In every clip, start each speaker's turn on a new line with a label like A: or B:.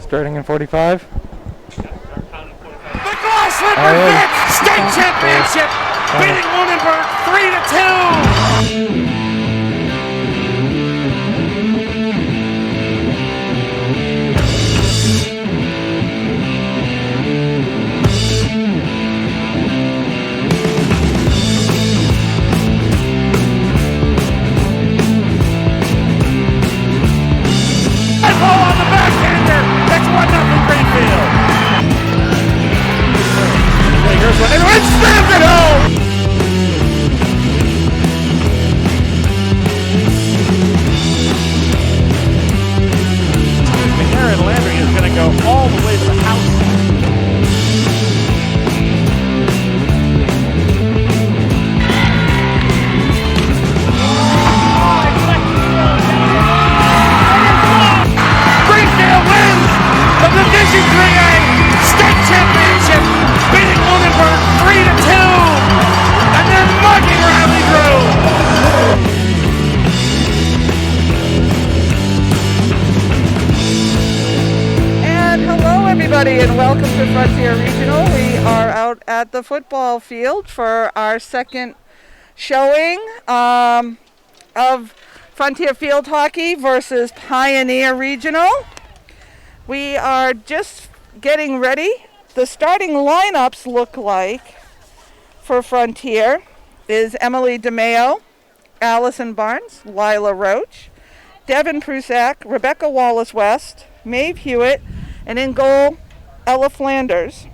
A: Starting in 45.
B: The Glassland Vince State Championship, beating Lunenburg 3-2. Everyone slams it home! Aaron Landry is going to go all the way to the house. Greenfield wins the Division IIIA State Championship, beating Lunenburg 3-2, and then mugging Riley Drew.
C: And hello everybody and welcome to Frontier Regional. We are out at the football field for our second showing of Frontier Field Hockey versus Pioneer Regional. We are just getting ready. The starting lineups look like for Frontier is Emily DeMeo, Allison Barnes, Lila Roach, Devin Prusak, Rebecca Wallace-West, Maeve Hewitt, and in goal, Ella Flanders.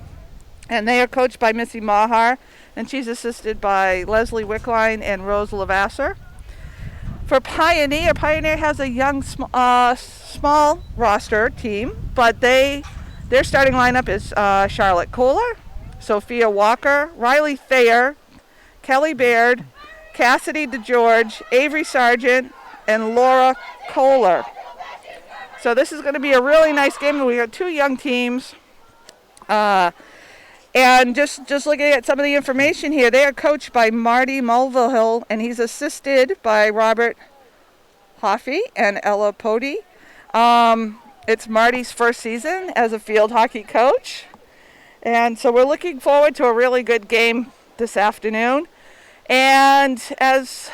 C: And they are coached by Missy Mahar, and she's assisted by Leslie Wickline and Rose Lavasser. For Pioneer has a young, small roster team, but their starting lineup is Charlotte Kohler, Sophia Walker, Riley Thayer, Kelly Baird, Cassidy DeGeorge, Avery Sargent, and Laura Kohler. So this is going to be a really nice game. We got two young teams. And just looking at some of the information here, they are coached by Marty Mulvihill, and he's assisted by Robert Hoffey and Ella Pody. It's Marty's first season as a field hockey coach. And so we're looking forward to a really good game this afternoon. And as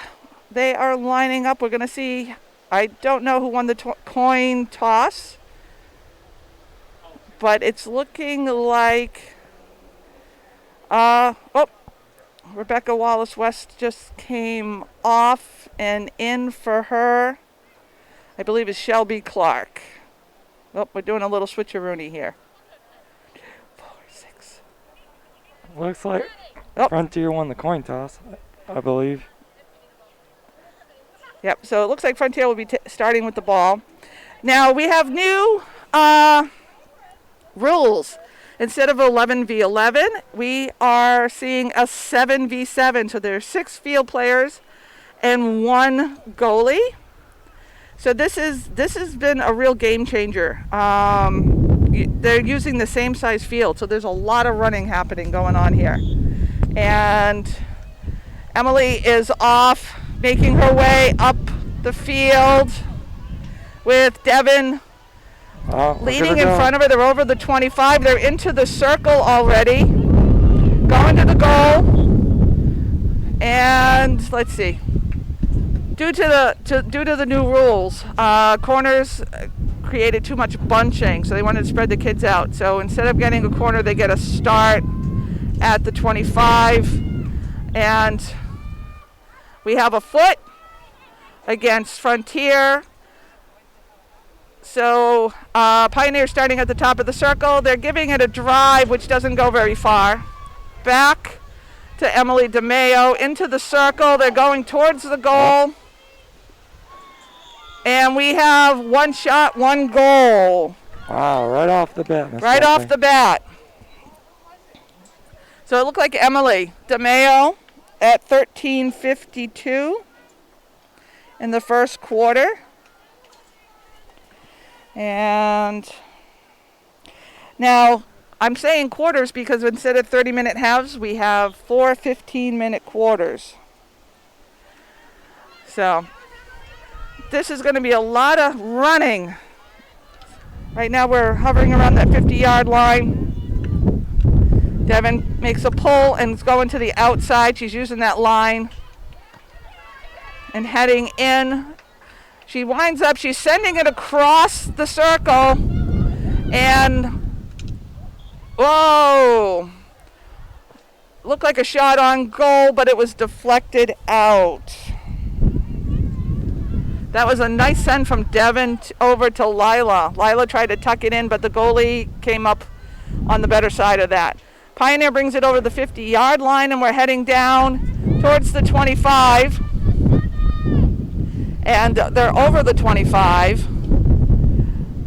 C: they are lining up, we're going to see, I don't know who won the coin toss, but it's looking like, Rebecca Wallace-West just came off, and in for her, I believe, is Shelby Clark. Oh, we're doing a little switcheroony here. 4, 6.
A: Looks like Frontier won the coin toss, I believe.
C: Yep, so it looks like Frontier will be starting with the ball. Now, we have new rules. Instead of 11v11, we are seeing a 7v7. So there's 6 field players and 1 goalie. So this has been a real game changer. They're using the same size field, so there's a lot of running happening going on here. And Emily is off, making her way up the field with Devin leading in front of her. They're over the 25. They're into the circle already. Going to the goal. And let's see. Due to the new rules, corners created too much bunching, so they wanted to spread the kids out. So instead of getting a corner, they get a start at the 25. And we have a foot against Frontier. So Pioneer starting at the top of the circle. They're giving it a drive, which doesn't go very far. Back to Emily DeMeo into the circle. They're going towards the goal. And we have 1 shot, 1 goal.
A: Wow, right off the bat.
C: Right off the bat. So it looked like Emily DeMeo at 13:52 in the first quarter. And now I'm saying quarters because instead of 30-minute halves, we have 4 15-minute quarters. So this is going to be a lot of running Right now we're hovering around that 50-yard line. Devin makes a pull and is going to the outside. She's using that line and heading in. She winds up, she's sending it across the circle, and whoa! Looked like a shot on goal, but it was deflected out. That was a nice send from Devin over to Lila. Lila tried to tuck it in, but the goalie came up on the better side of that. Pioneer brings it over the 50-yard line, and we're heading down towards the 25. And they're over the 25.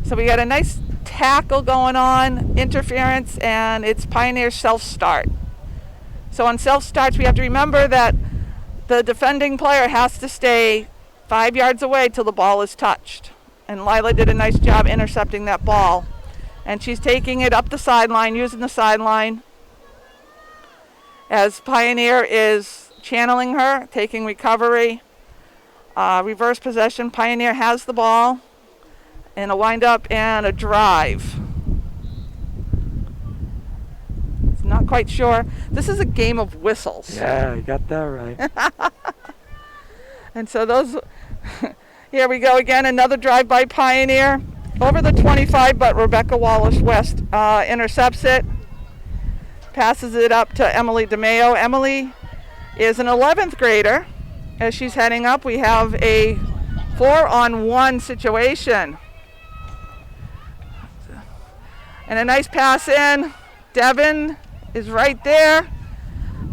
C: So we got a nice tackle going on, interference, and it's Pioneer self-start. So on self-starts, we have to remember that the defending player has to stay 5 yards away till the ball is touched. And Lila did a nice job intercepting that ball. And she's taking it up the sideline, using the sideline as Pioneer is channeling her, taking recovery. Reverse possession. Pioneer has the ball, and a wind-up and a drive. It's not quite sure. This is a game of whistles.
A: Yeah, you got that right.
C: And so those, here we go again, another drive by Pioneer. Over the 25, but Rebecca Wallace-West intercepts it. Passes it up to Emily DeMeo. Emily is an 11th grader. As she's heading up, we have a 4-on-1 situation. And a nice pass in. Devin is right there.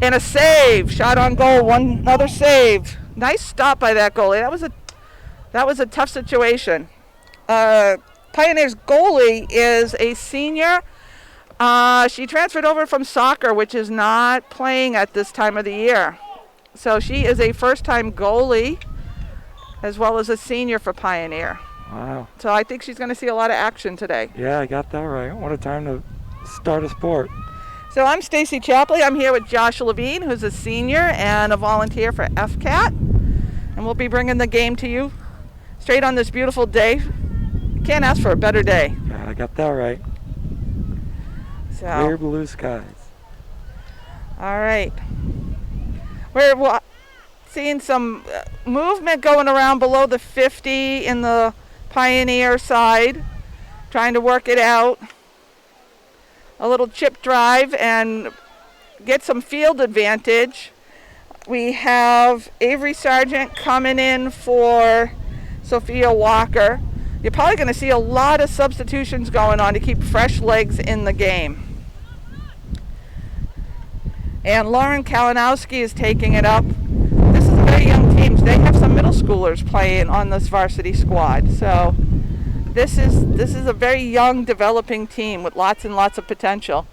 C: And a save. Shot on goal. Another save. Nice stop by that goalie. That was a tough situation. Pioneer's goalie is a senior. She transferred over from soccer, which is not playing at this time of the year. So she is a first-time goalie as well as a senior for Pioneer.
A: Wow.
C: So I think she's going to see a lot of action today.
A: Yeah, I got that right. What a time to start a sport.
C: So I'm Stacy Chapley. I'm here with Josh Levine, who's a senior and a volunteer for FCAT. And we'll be bringing the game to you straight on this beautiful day. Can't ask for a better day.
A: Yeah, I got that right.
C: So,
A: Clear blue skies.
C: all right. We're seeing some movement going around below the 50 in the Pioneer side, trying to work it out. A little chip drive and get some field advantage. We have Avery Sargent coming in for Sophia Walker. You're probably going to see a lot of substitutions going on to keep fresh legs in the game. And Lauren Kalinowski is taking it up. This is a very young team. They have some middle schoolers playing on this varsity squad. So this is a very young, developing team with lots and lots of potential.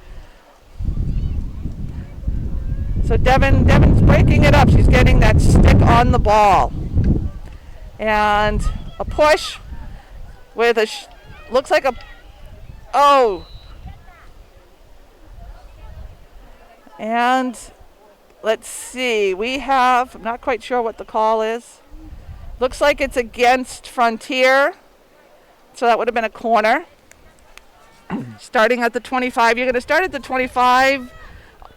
C: So Devin's breaking it up. She's getting that stick on the ball. And a push with looks like and let's see, I'm not quite sure what the call is. Looks like it's against Frontier. So that would have been a corner. Starting at the 25. You're going to start at the 25,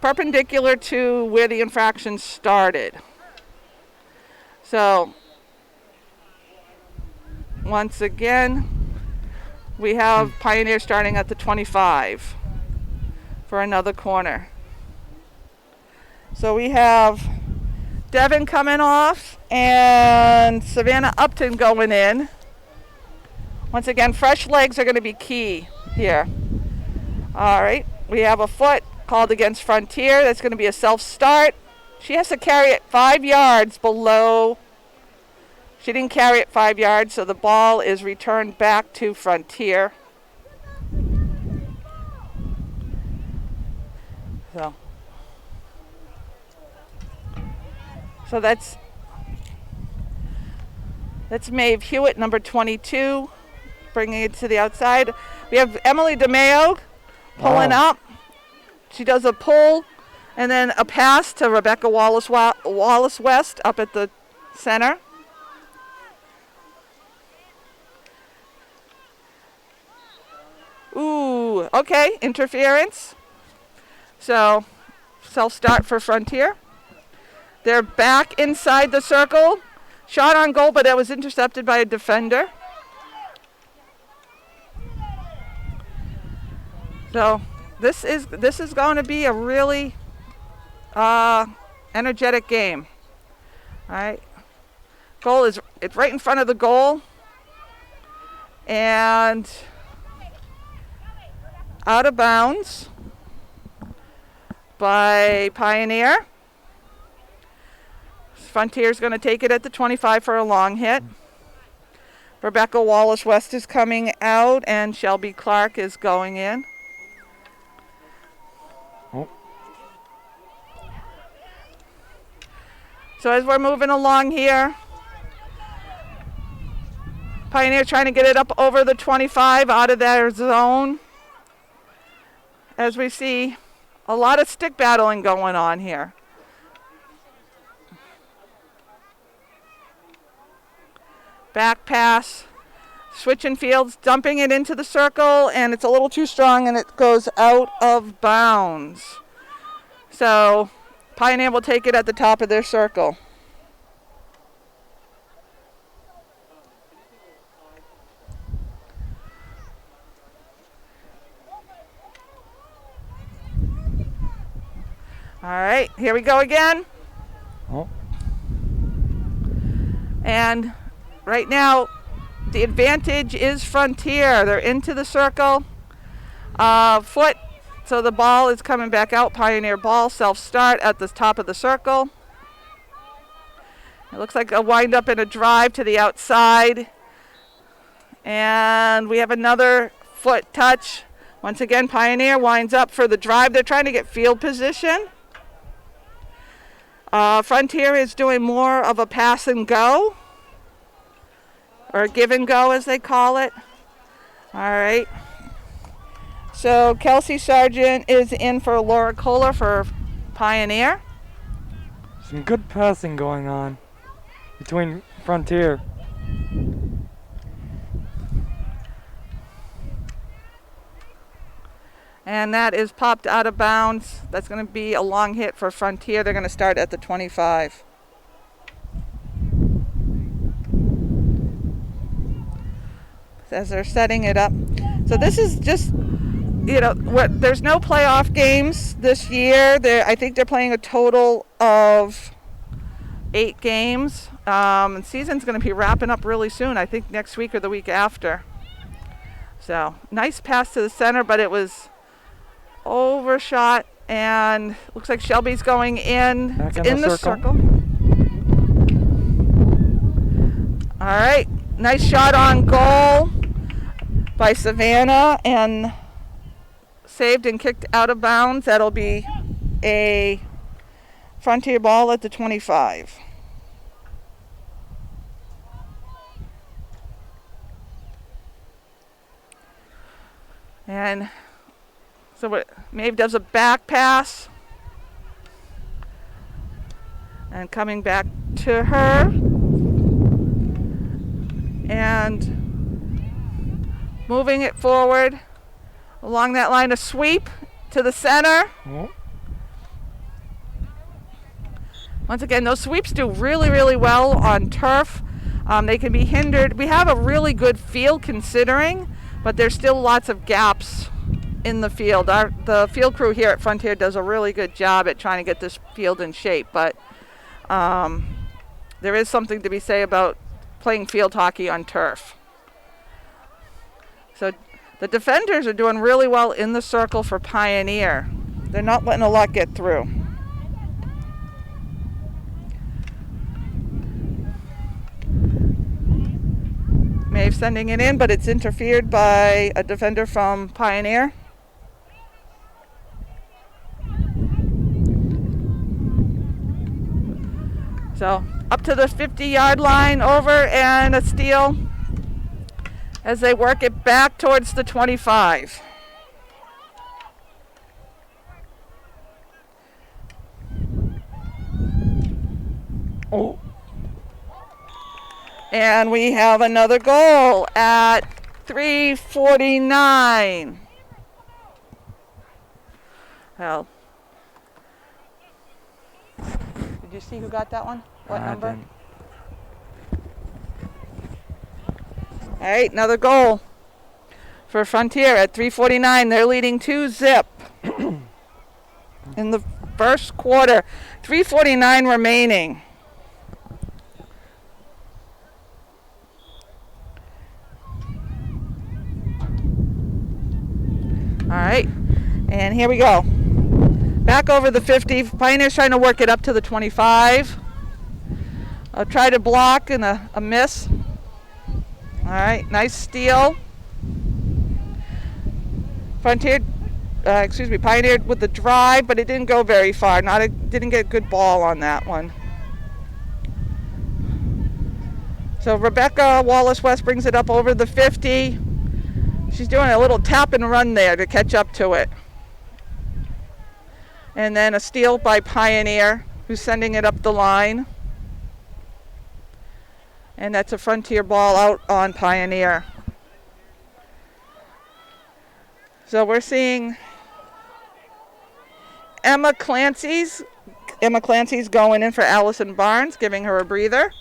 C: perpendicular to where the infraction started. So, once again, we have Pioneer starting at the 25 for another corner. So we have Devin coming off and Savannah Upton going in. Once again, fresh legs are going to be key here. All right, we have a foot called against Frontier. That's going to be a self-start. She has to carry it 5 yards below. She didn't carry it 5 yards, so the ball is returned back to Frontier. So that's Maeve Hewitt, number 22, bringing it to the outside. We have Emily DeMeo pulling up. She does a pull and then a pass to Rebecca Wallace-West up at the center. Ooh, okay, interference. So, self-start for Frontier. They're back inside the circle. Shot on goal, but it was intercepted by a defender. So, this is going to be a really energetic game. All right. Goal is it's right in front of the goal. And out of bounds by Pioneer. Frontier's going to take it at the 25 for a long hit. Rebecca Wallace-West is coming out, and Shelby Clark is going in.
A: Oh.
C: So as we're moving along here, Pioneer trying to get it up over the 25 out of their zone. As we see a lot of stick battling going on here. Back pass, switching fields, dumping it into the circle, and it's a little too strong and it goes out of bounds. So Pioneer will take it at the top of their circle. All right, here we go again.
A: Oh.
C: And right now, the advantage is Frontier. They're into the circle. Foot, so the ball is coming back out. Pioneer ball, self-start at the top of the circle. It looks like a wind-up and a drive to the outside. And we have another foot touch. Once again, Pioneer winds up for the drive. They're trying to get field position. Frontier is doing more of a pass and go. Or give and go, as they call it. All right. So Kelsey Sargent is in for Laura Kohler for Pioneer.
A: Some good passing going on between Frontier.
C: And that is popped out of bounds. That's going to be a long hit for Frontier. They're going to start at the 25. As they're setting it up. So this is just, there's no playoff games this year. I think they're playing a total of 8 games. And season's going to be wrapping up really soon. I think next week or the week after. So nice pass to the center, but it was overshot, and looks like Shelby's going in.
A: Back
C: It's in the circle. All right, nice shot on goal by Savannah, and saved and kicked out of bounds. That'll be a Frontier ball at the 25. And so Maeve does a back pass. And coming back to her. And moving it forward. Along that line, a sweep to the center.
A: Oh.
C: Once again, those sweeps do really, really well on turf. They can be hindered. We have a really good field considering, but there's still lots of gaps in the field. The field crew here at Frontier does a really good job at trying to get this field in shape, but there is something to be said about playing field hockey on turf. So the defenders are doing really well in the circle for Pioneer. They're not letting a lot get through. Maeve sending it in, but it's interfered by a defender from Pioneer. So up to the 50-yard line, over, and a steal as they work it back towards the 25.
A: Oh.
C: And we have another goal at 3:49. Well, did you see who got that one? What
A: I
C: number?
A: didn't.
C: All right, another goal for Frontier at 3:49. They're leading 2-0 in the first quarter. 3:49 remaining. All right, and here we go. Back over the 50. Pioneers trying to work it up to the 25. I'll try to block and a miss. All right, nice steal. Pioneer with the drive, but it didn't go very far. Didn't get a good ball on that one. So Rebecca Wallace-West brings it up over the 50. She's doing a little tap and run there to catch up to it. And then a steal by Pioneer, who's sending it up the line. And that's a Frontier ball out on Pioneer. So we're seeing Emma Clancy's going in for Allison Barnes, giving her a breather.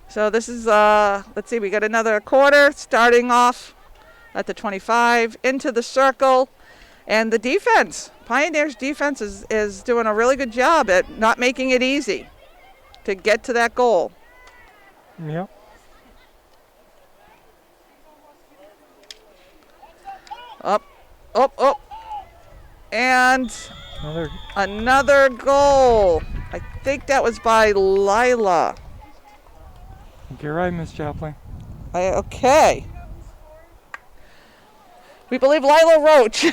C: So this is, let's see, we got another quarter starting off at the 25, into the circle. And the defense, Pioneer's defense is doing a really good job at not making it easy to get to that goal.
A: Yep.
C: Up. And another goal. I think that was by Lila.
A: I think you're right, Miss Chaplin.
C: Okay. We believe Lila Roach.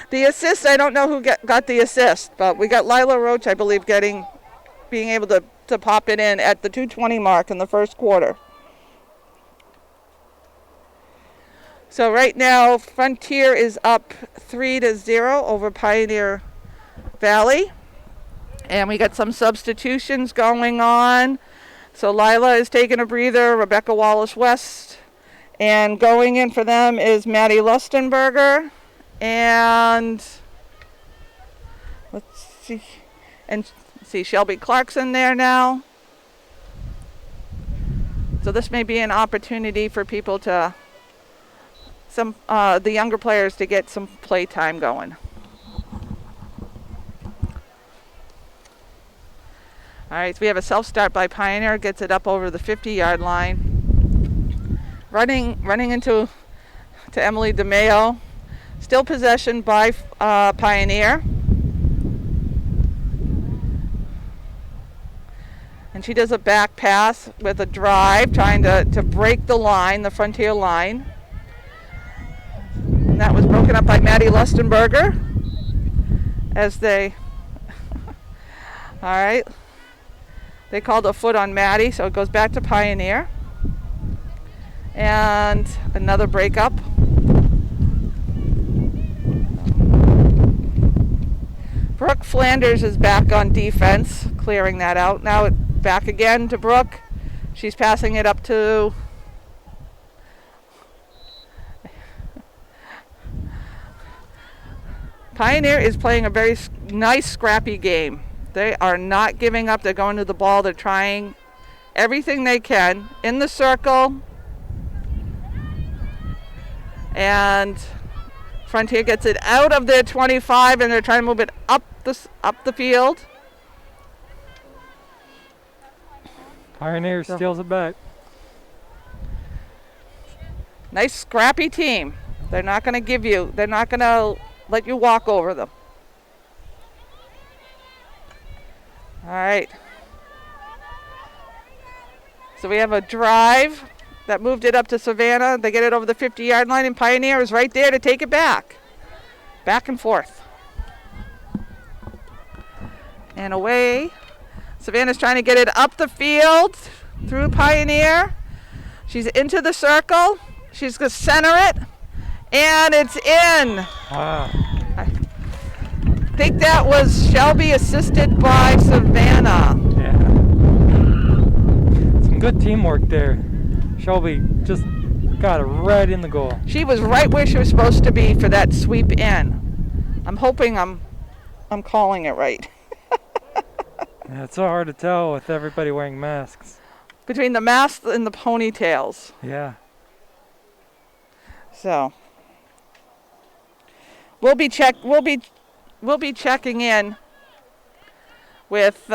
C: The assist, I don't know who got the assist, but we got Lila Roach, I believe, being able to pop it in at the 2:20 mark in the first quarter. So right now, Frontier is up 3-0 over Pioneer Valley. And we got some substitutions going on. So Lila is taking a breather, Rebecca Wallace-West. And going in for them is Maddie Lustenberger. And let's see, Shelby Clarkson there now. So this may be an opportunity for people to, the younger players, to get some play time going. All right, so we have a self-start by Pioneer, gets it up over the 50-yard line. Running into Emily DeMeo. Still possession by Pioneer. And she does a back pass with a drive, trying to break the line, the Frontier line. And that was broken up by Maddie Lustenberger. All right. They called a foot on Maddie, so it goes back to Pioneer. And another breakup. Brooke Flanders is back on defense, clearing that out. Now back again to Brooke. She's passing it up to Pioneer is playing a very nice, scrappy game. They are not giving up. They're going to the ball. They're trying everything they can in the circle. And Frontier gets it out of their 25, and they're trying to move it up the field.
A: Pioneer steals it back.
C: Nice scrappy team. They're not going to let you walk over them. All right. So we have a drive that moved it up to Savannah. They get it over the 50-yard line, and Pioneer is right there to take it back. Back and forth. And away. Savannah's trying to get it up the field through Pioneer. She's into the circle. She's going to center it. And it's in.
A: Wow.
C: I think that was Shelby assisted by Savannah.
A: Yeah. Some good teamwork there. Shelby just got it right in the goal.
C: She was right where she was supposed to be for that sweep in. I'm hoping I'm calling it right.
A: Yeah, it's so hard to tell with everybody wearing masks.
C: Between the masks and the ponytails.
A: Yeah.
C: So we'll be checking in with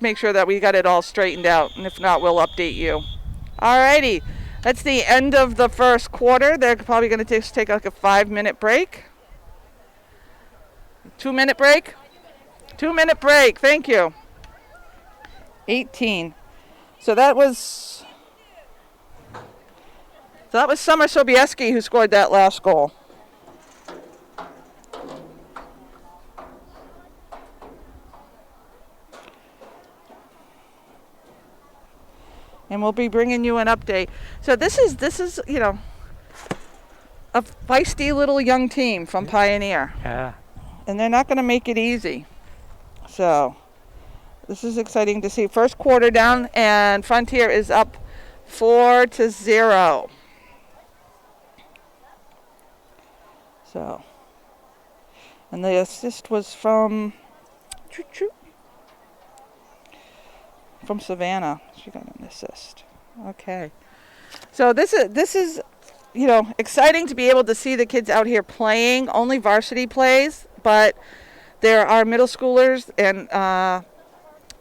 C: make sure that we got it all straightened out, and if not, we'll update you. Alrighty, that's the end of the first quarter. They're probably going to take like a 5-minute break. 2-minute break? 2-minute break, thank you. 18. So that was Summer Sobieski who scored that last goal. And we'll be bringing you an update. So this is a feisty little young team from Pioneer.
A: Yeah.
C: And they're not going to make it easy. So this is exciting to see. First quarter down, and Frontier is up 4-0. So, and the assist was from Savannah. She got an assist. Okay. So this is exciting to be able to see the kids out here playing. Only varsity plays, but there are middle schoolers and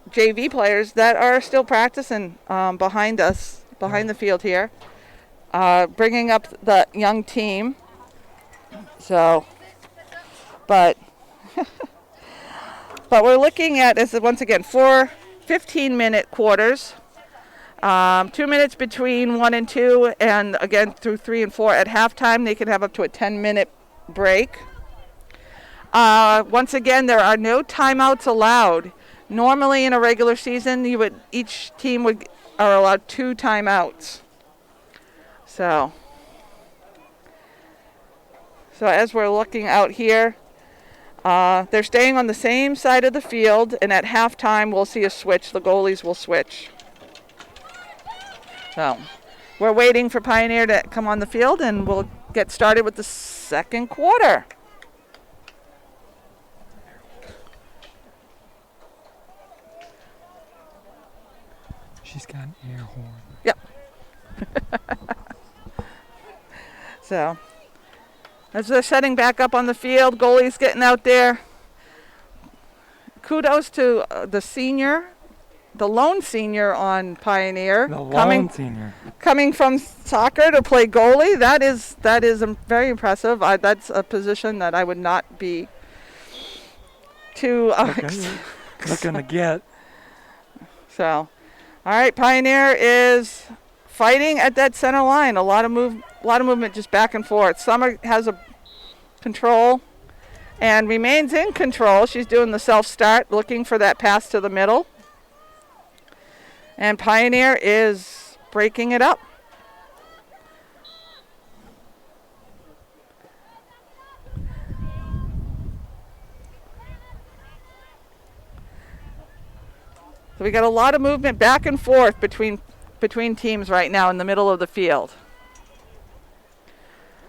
C: JV players that are still practicing behind us, behind the field here, bringing up the young team. So, but we're looking at this once again 4 15-minute quarters. 2 minutes between 1 and 2, and again through 3 and 4 at halftime. They can have up to a 10-minute break. Once again, there are no timeouts allowed. Normally in a regular season, each team are allowed 2 timeouts. So as we're looking out here, they're staying on the same side of the field, and at halftime we'll see a switch. The goalies will switch. So we're waiting for Pioneer to come on the field, and we'll get started with the second quarter.
A: She's got an air horn.
C: Yep. So as they're setting back up on the field, goalie's getting out there. Kudos to the lone senior on Pioneer.
A: The lone senior.
C: Coming from soccer to play goalie, that is very impressive. That's a position that I would not be too
A: looking to get.
C: So, all right, Pioneer is fighting at that center line. A lot of movement just back and forth. Summer has a control and remains in control. She's doing the self-start, looking for that pass to the middle. And Pioneer is breaking it up. So we got a lot of movement back and forth between teams right now in the middle of the field.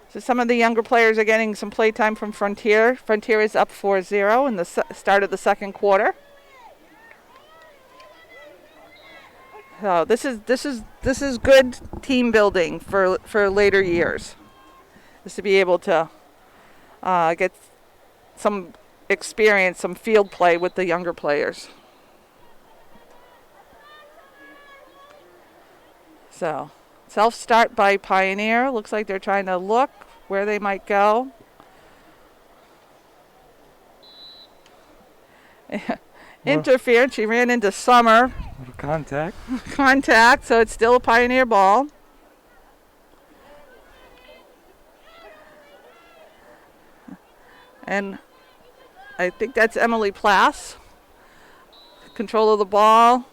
C: So some of the younger players are getting some play time from Frontier. Frontier is up 4-0 in the start of the second quarter. So this is good team building for later years. Is to be able to get some experience, some field play with the younger players. So self-start by Pioneer. Looks like they're trying to look where they might go. Interference. She ran into Summer.
A: Little contact.
C: Contact, so it's still a Pioneer ball. And I think that's Emily Plass. Control of the ball.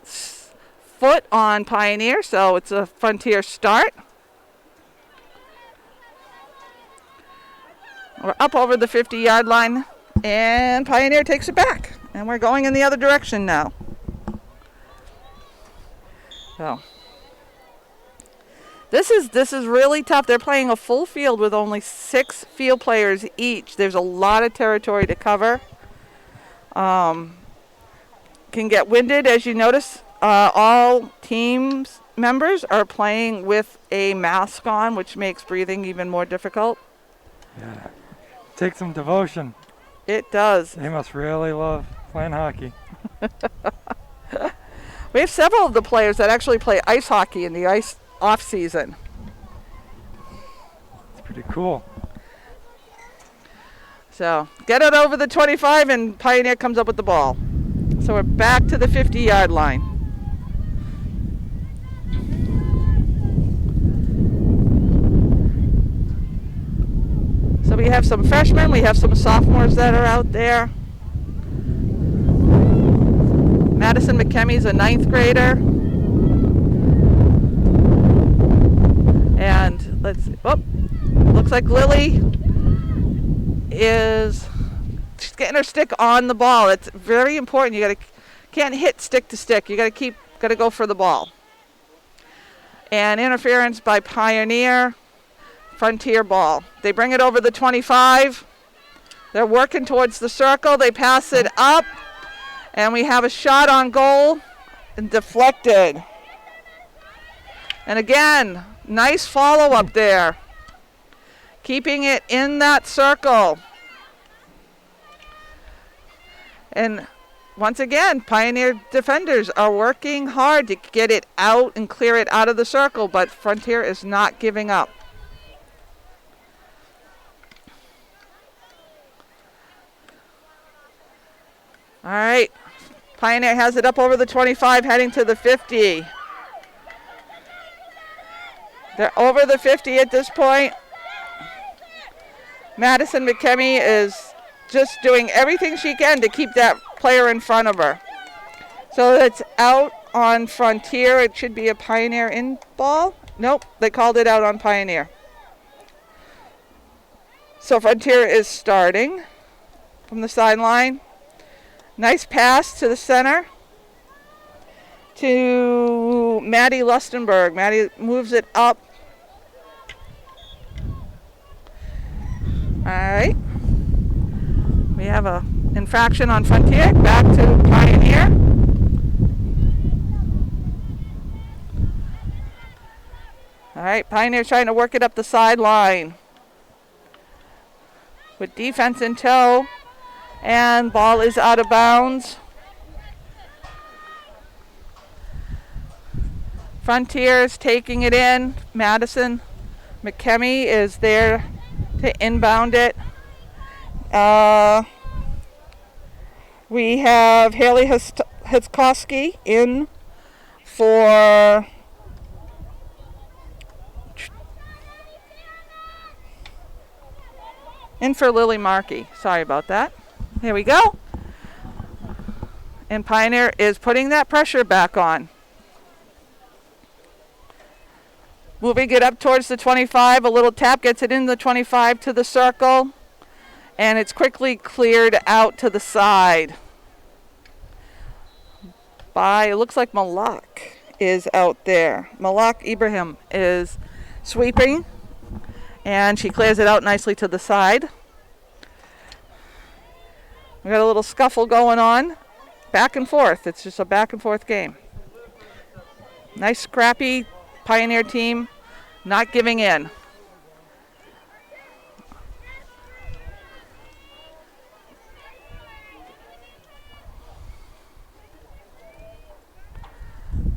C: Foot on Pioneer, so it's a Frontier start. We're up over the 50-yard line, and Pioneer takes it back. And we're going in the other direction now. So This is really tough. They're playing a full field with only 6 field players each. There's a lot of territory to cover. Can get winded, as you notice. All teams members are playing with a mask on, which makes breathing even more difficult.
A: Yeah. Take some devotion.
C: It does.
A: They must really love playing hockey.
C: We have several of the players that actually play ice hockey in the ice off season.
A: It's pretty cool.
C: So get it over the 25 and Pioneer comes up with the ball. So we're back to the 50-yard line. So we have some freshmen, we have some sophomores that are out there. Madison McKemmy's a 9th grader. And let's see. Oh, looks like Lily she's getting her stick on the ball. It's very important. Can't hit stick to stick. You gotta go for the ball. And interference by Pioneer. Frontier ball. They bring it over the 25. They're working towards the circle. They pass it up. And we have a shot on goal and deflected. And again, nice follow up there. Keeping it in that circle. And once again, Pioneer defenders are working hard to get it out and clear it out of the circle, but Frontier is not giving up. All right, Pioneer has it up over the 25, heading to the 50. They're over the 50 at this point. Madison McKemmy is just doing everything she can to keep that player in front of her. So it's out on Frontier. It should be a Pioneer in ball. Nope, they called it out on Pioneer. So Frontier is starting from the sideline. Nice pass to the center to Maddie Lustenberg. Maddie moves it up. All right. We have a infraction on Frontier. Back to Pioneer. All right, Pioneer trying to work it up the sideline with defense in tow. And ball is out of bounds. Frontier is taking it in. Madison McKemmy is there to inbound it. We have Haley Hitzkowski in for Lily Markey. Sorry about that. Here we go. And Pioneer is putting that pressure back on. Moving it up towards the 25. A little tap gets it in the 25 to the circle. And it's quickly cleared out to the side. It looks like Malak is out there. Malak Ibrahim is sweeping. And she clears it out nicely to the side. We got a little scuffle going on. Back and forth. It's just a back and forth game. Nice scrappy Pioneer team, not giving in.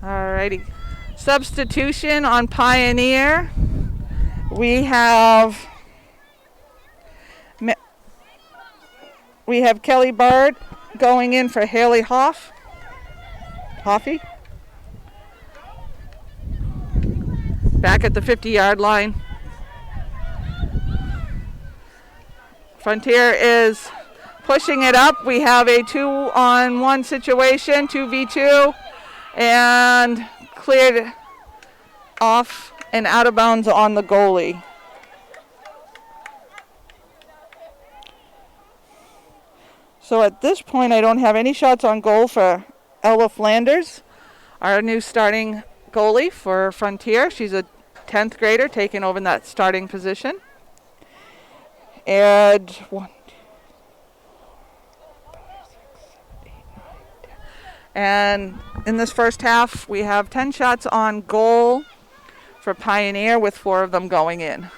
C: Alrighty. Substitution on Pioneer. We have Kelly Bard going in for Haley Hoffey. Back at the 50-yard line. Frontier is pushing it up. We have a 2-on-1 situation, 2v2, and cleared off and out of bounds on the goalie. So at this point, I don't have any shots on goal for Ella Flanders, our new starting goalie for Frontier. She's a 10th grader taking over that starting position. And 1, 2, 4, 5, 6, 7, 8, 9, 10. And in this first half, we have 10 shots on goal for Pioneer, with 4 of them going in.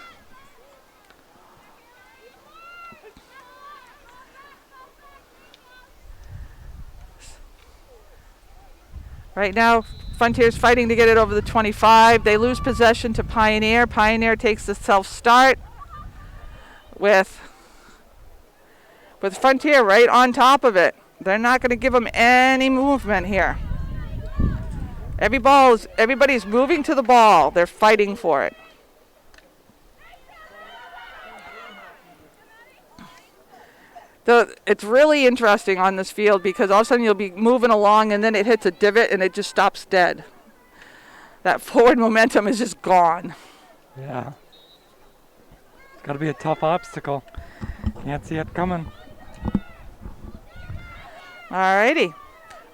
C: Right now, Frontier's fighting to get it over the 25. They lose possession to Pioneer. Pioneer takes the self-start with Frontier right on top of it. They're not going to give them any movement here. Everybody's moving to the ball. They're fighting for it. It's really interesting on this field because all of a sudden you'll be moving along and then it hits a divot and it just stops dead. That forward momentum is just gone.
A: Yeah. It's got to be a tough obstacle. Can't see it coming.
C: Alrighty.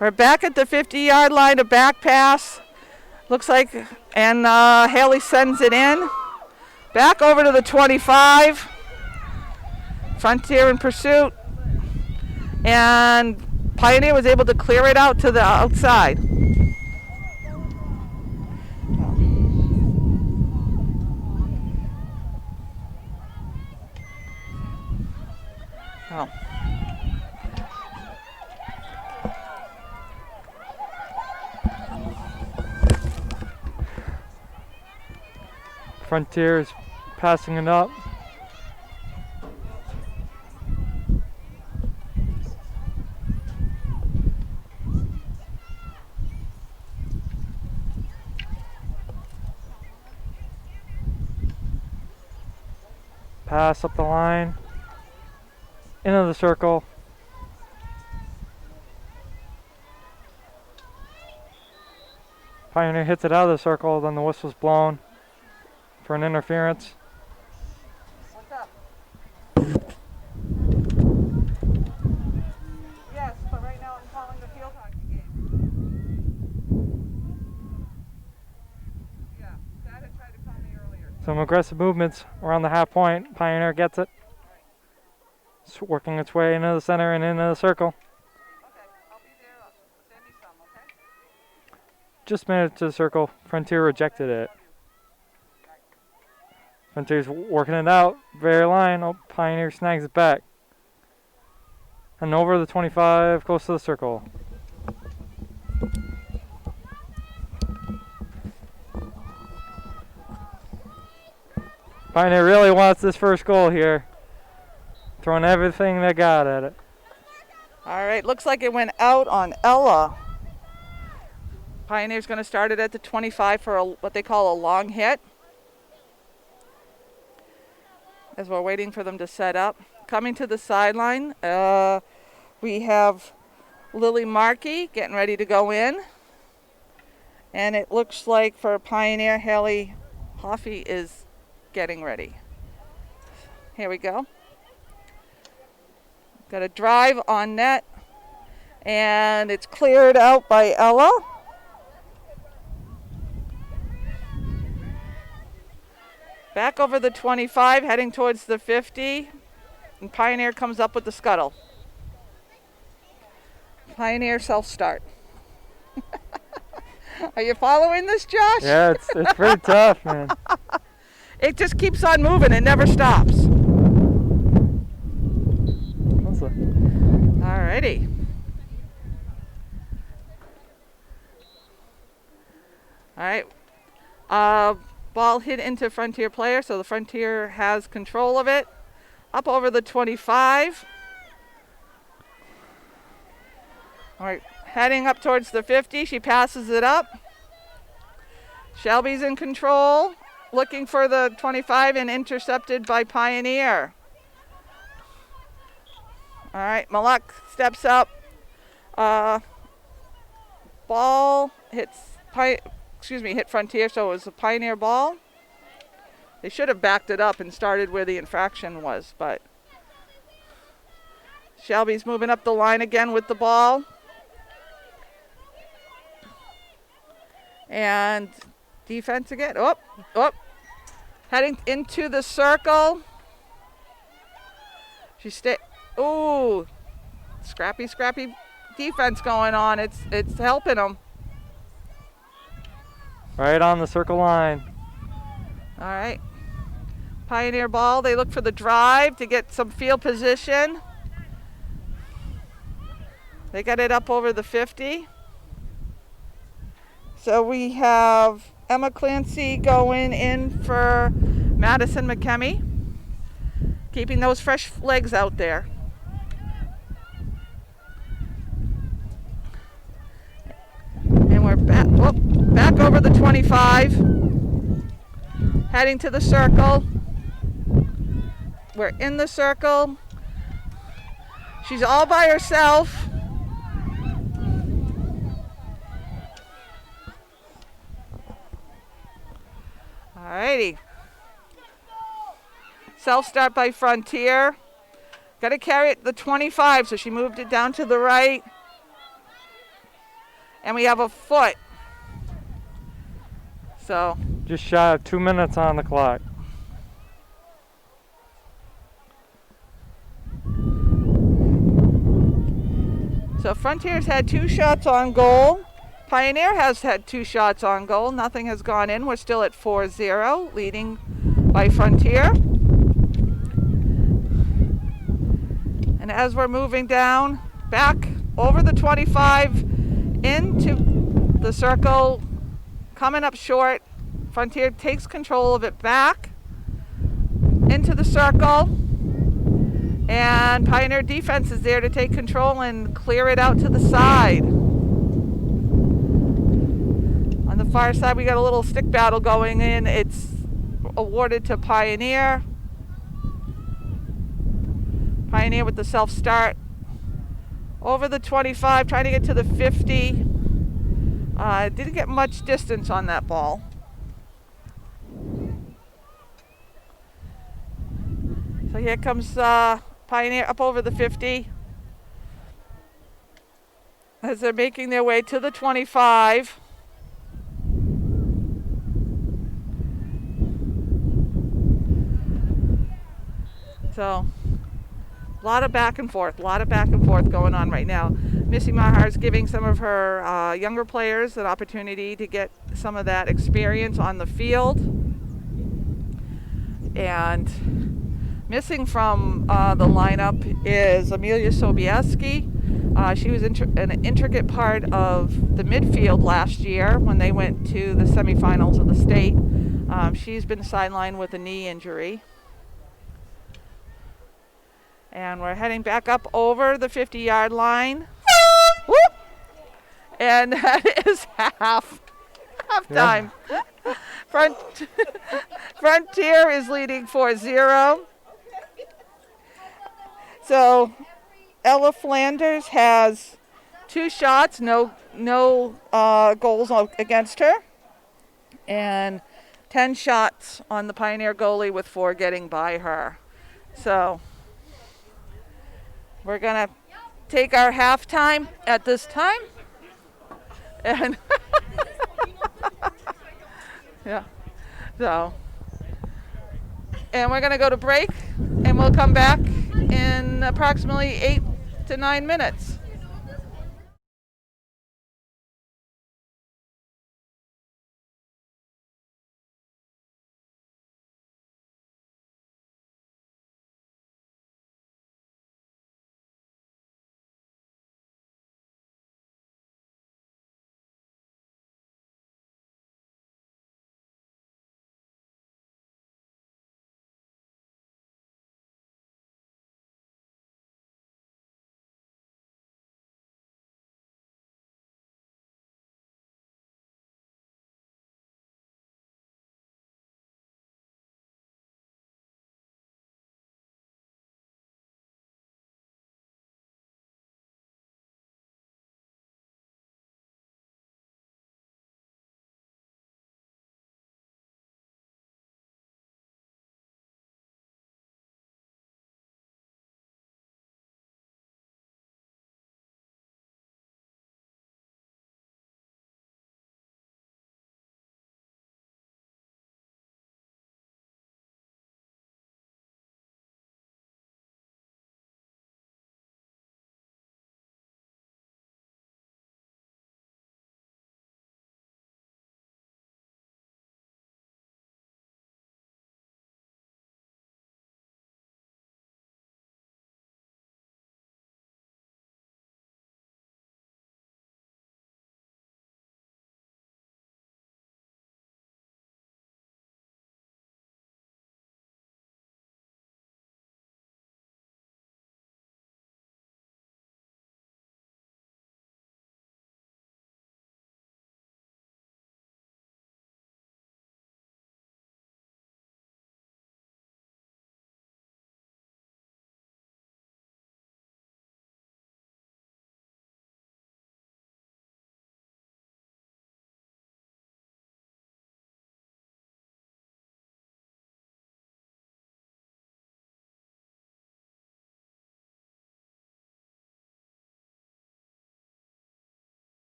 C: We're back at the 50-yard line, a back pass. Looks like, and Haley sends it in. Back over to the 25. Frontier in pursuit. And Pioneer was able to clear it out to the outside. Oh.
A: Frontier is passing it up. Pass up the line, into the circle. Pioneer hits it out of the circle, then the whistle's blown for an interference.
C: What's up? Yes, but right now I'm calling the field hockey game. Yeah, Dad had tried to call me earlier.
A: Some aggressive movements around the half point. Pioneer gets it. It's working its way into the center and into the circle.
C: Okay, I'll be there. Send me some, okay?
A: Just made it to the circle. Frontier rejected it. Frontier's working it out. Very line. Oh, Pioneer snags it back. And over the 25, close to the circle. Pioneer really wants this first goal here. Throwing everything they got at it.
C: All right, looks like it went out on Ella. Pioneer's going to start it at the 25 for what they call a long hit. As we're waiting for them to set up. Coming to the sideline, we have Lily Markey getting ready to go in. And it looks like for Pioneer, Haley Hoffey is getting ready. Here we go. Got a drive on net. And it's cleared out by Ella. Back over the 25, heading towards the 50. And Pioneer comes up with the scuttle. Pioneer self-start. Are you following this, Josh?
A: Yeah, it's pretty tough, man.
C: It just keeps on moving. It never stops. Alrighty. Alright. Ball hit into Frontier player, so the Frontier has control of it. Up over the 25. Alright, heading up towards the 50. She passes it up. Shelby's in control. Looking for the 25 and intercepted by Pioneer. Alright, Malak steps up. Ball hits hit Frontier, so it was a Pioneer ball. They should have backed it up and started where the infraction was, but Shelby's moving up the line again with the ball. And defense again. Heading into the circle. Ooh, scrappy defense going on. It's helping them.
A: Right on the circle line.
C: All right. Pioneer ball. They look for the drive to get some field position. They got it up over the 50. So we have Emma Clancy going in for Madison McKemmy, keeping those fresh legs out there. And we're back over the 25, heading to the circle. We're in the circle. She's all by herself. Alrighty. Self-start by Frontier. Got to carry it the 25, so she moved it down to the right. And we have a foot. So.
A: Just shy of 2 minutes on the clock.
C: So Frontier's had 2 shots on goal. Pioneer has had 2 shots on goal. Nothing has gone in. We're still at 4-0, leading by Frontier. And as we're moving down, back over the 25, into the circle, coming up short. Frontier takes control of it back into the circle. And Pioneer defense is there to take control and clear it out to the side. On the far side, we got a little stick battle going in. It's awarded to Pioneer. Pioneer with the self-start. Over the 25, trying to get to the 50. Didn't get much distance on that ball. So here comes Pioneer up over the 50. As they're making their way to the 25. So, a lot of back and forth going on right now. Missy Maher is giving some of her younger players an opportunity to get some of that experience on the field. And missing from the lineup is Amelia Sobieski. She was an intricate part of the midfield last year when they went to the semifinals of the state. She's been sidelined with a knee injury. And we're heading back up over the 50-yard line. Whoop! And that is halftime. Yeah. Frontier is leading 4-0. So Ella Flanders has 2 shots, no goals against her, and 10 shots on the Pioneer goalie with 4 getting by her. So we're gonna take our halftime at this time, and yeah, so, and we're gonna go to break, and we'll come back in approximately 8 to 9 minutes.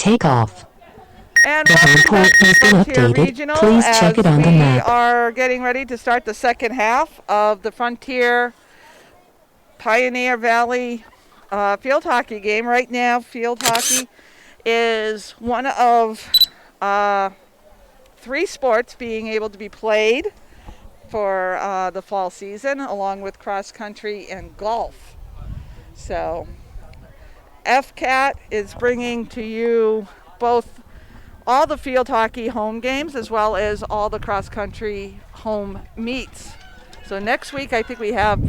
D: Takeoff.
C: And
D: The
C: welcome
D: report
C: back to
D: has been
C: Frontier
D: updated.
C: Regional.
D: Please check it on the map.
C: We are getting ready to start the second half of the Frontier Pioneer Valley field hockey game. Right now, field hockey is one of 3 sports being able to be played for the fall season, along with cross country and golf. So FCAT is bringing to you both all the field hockey home games as well as all the cross country home meets. So next week I think we have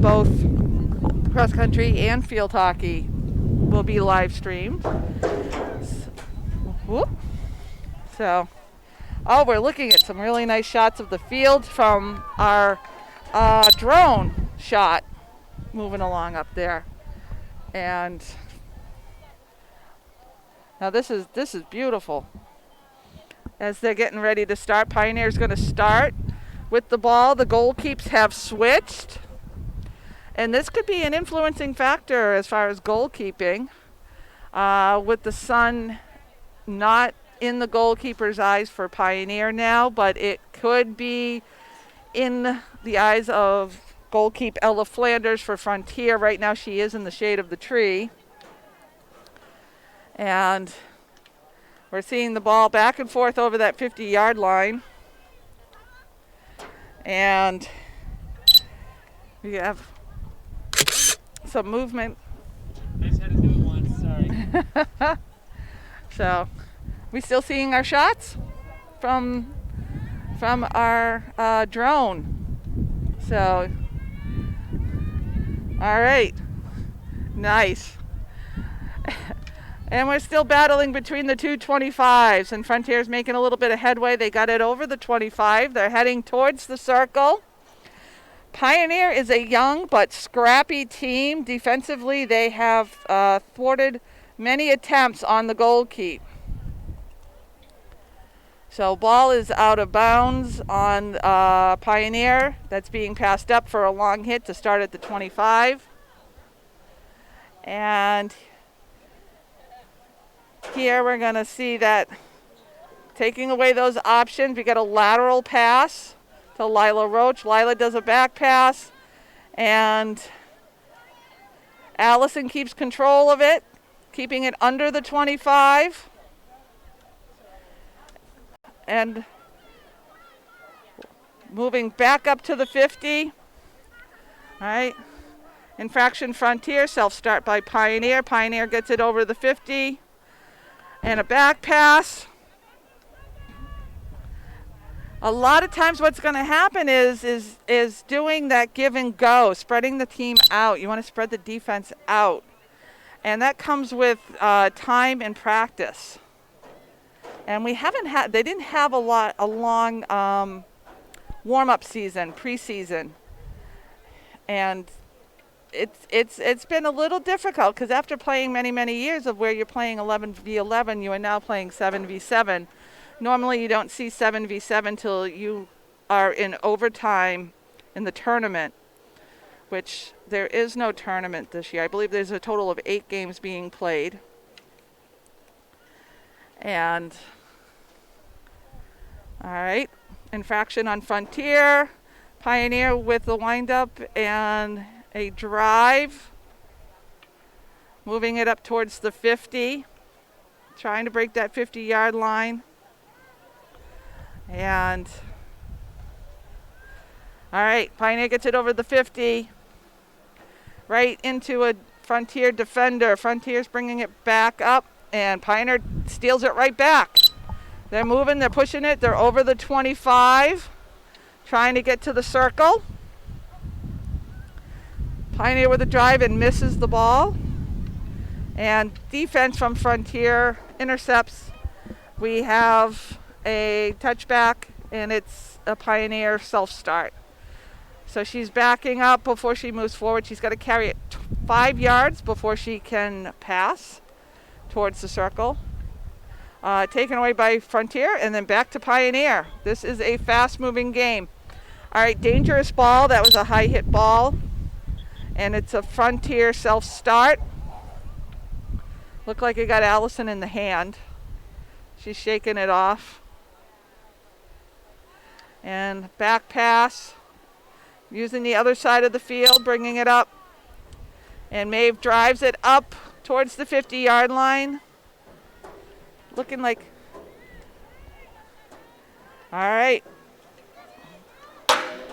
C: both cross country and field hockey will be live streamed. So, we're looking at some really nice shots of the field from our drone shot moving along up there. And now this is beautiful. As they're getting ready to start, Pioneer's going to start with the ball. The goalkeepers have switched. And this could be an influencing factor as far as goalkeeping, with the sun not in the goalkeeper's eyes for Pioneer now, but it could be in the eyes of goalkeeper Ella Flanders for Frontier. Right now she is in the shade of the tree. And we're seeing the ball back and forth over that 50-yard line. And we have some movement.
A: I just had to do it once, sorry.
C: So, we still seeing our shots from our drone. So, all right, nice. And we're still battling between the two 25s, and Frontier's making a little bit of headway. They got it over the 25. They're heading towards the circle. Pioneer is a young but scrappy team. Defensively, they have thwarted many attempts on the goal keep. So ball is out of bounds on Pioneer. That's being passed up for a long hit to start at the 25. And here we're going to see that taking away those options, we got a lateral pass to Lila Roach. Lila does a back pass, and Allison keeps control of it, keeping it under the 25. And moving back up to the 50. All right. Infraction Frontier, self-start by Pioneer. Pioneer gets it over the 50. And a back pass. A lot of times what's going to happen is doing that give and go, spreading the team out. You want to spread the defense out. And that comes with time and practice. And they didn't have a long warm-up season, preseason. And it's been a little difficult because after playing many years of where you're playing 11v11, you are now playing 7v7. Normally you don't see 7v7 till you are in overtime in the tournament, which there is no tournament this year. I believe there's a total of 8 games being played. And, all right, infraction on Frontier. Pioneer with the windup and a drive. Moving it up towards the 50. Trying to break that 50-yard line. And, all right, Pioneer gets it over the 50. Right into a Frontier defender. Frontier's bringing it back up, and Pioneer steals it right back. They're moving, they're pushing it, they're over the 25. Trying to get to the circle. Pioneer with a drive and misses the ball. And defense from Frontier intercepts. We have a touchback, and it's a Pioneer self-start. So she's backing up before she moves forward. She's got to carry it 5 yards before she can pass towards the circle. Taken away by Frontier, and then back to Pioneer. This is a fast-moving game. All right, dangerous ball. That was a high-hit ball. And it's a Frontier self-start. Looked like it got Allison in the hand. She's shaking it off. And back pass. Using the other side of the field, bringing it up. And Maeve drives it up towards the 50-yard line. Looking like... All right.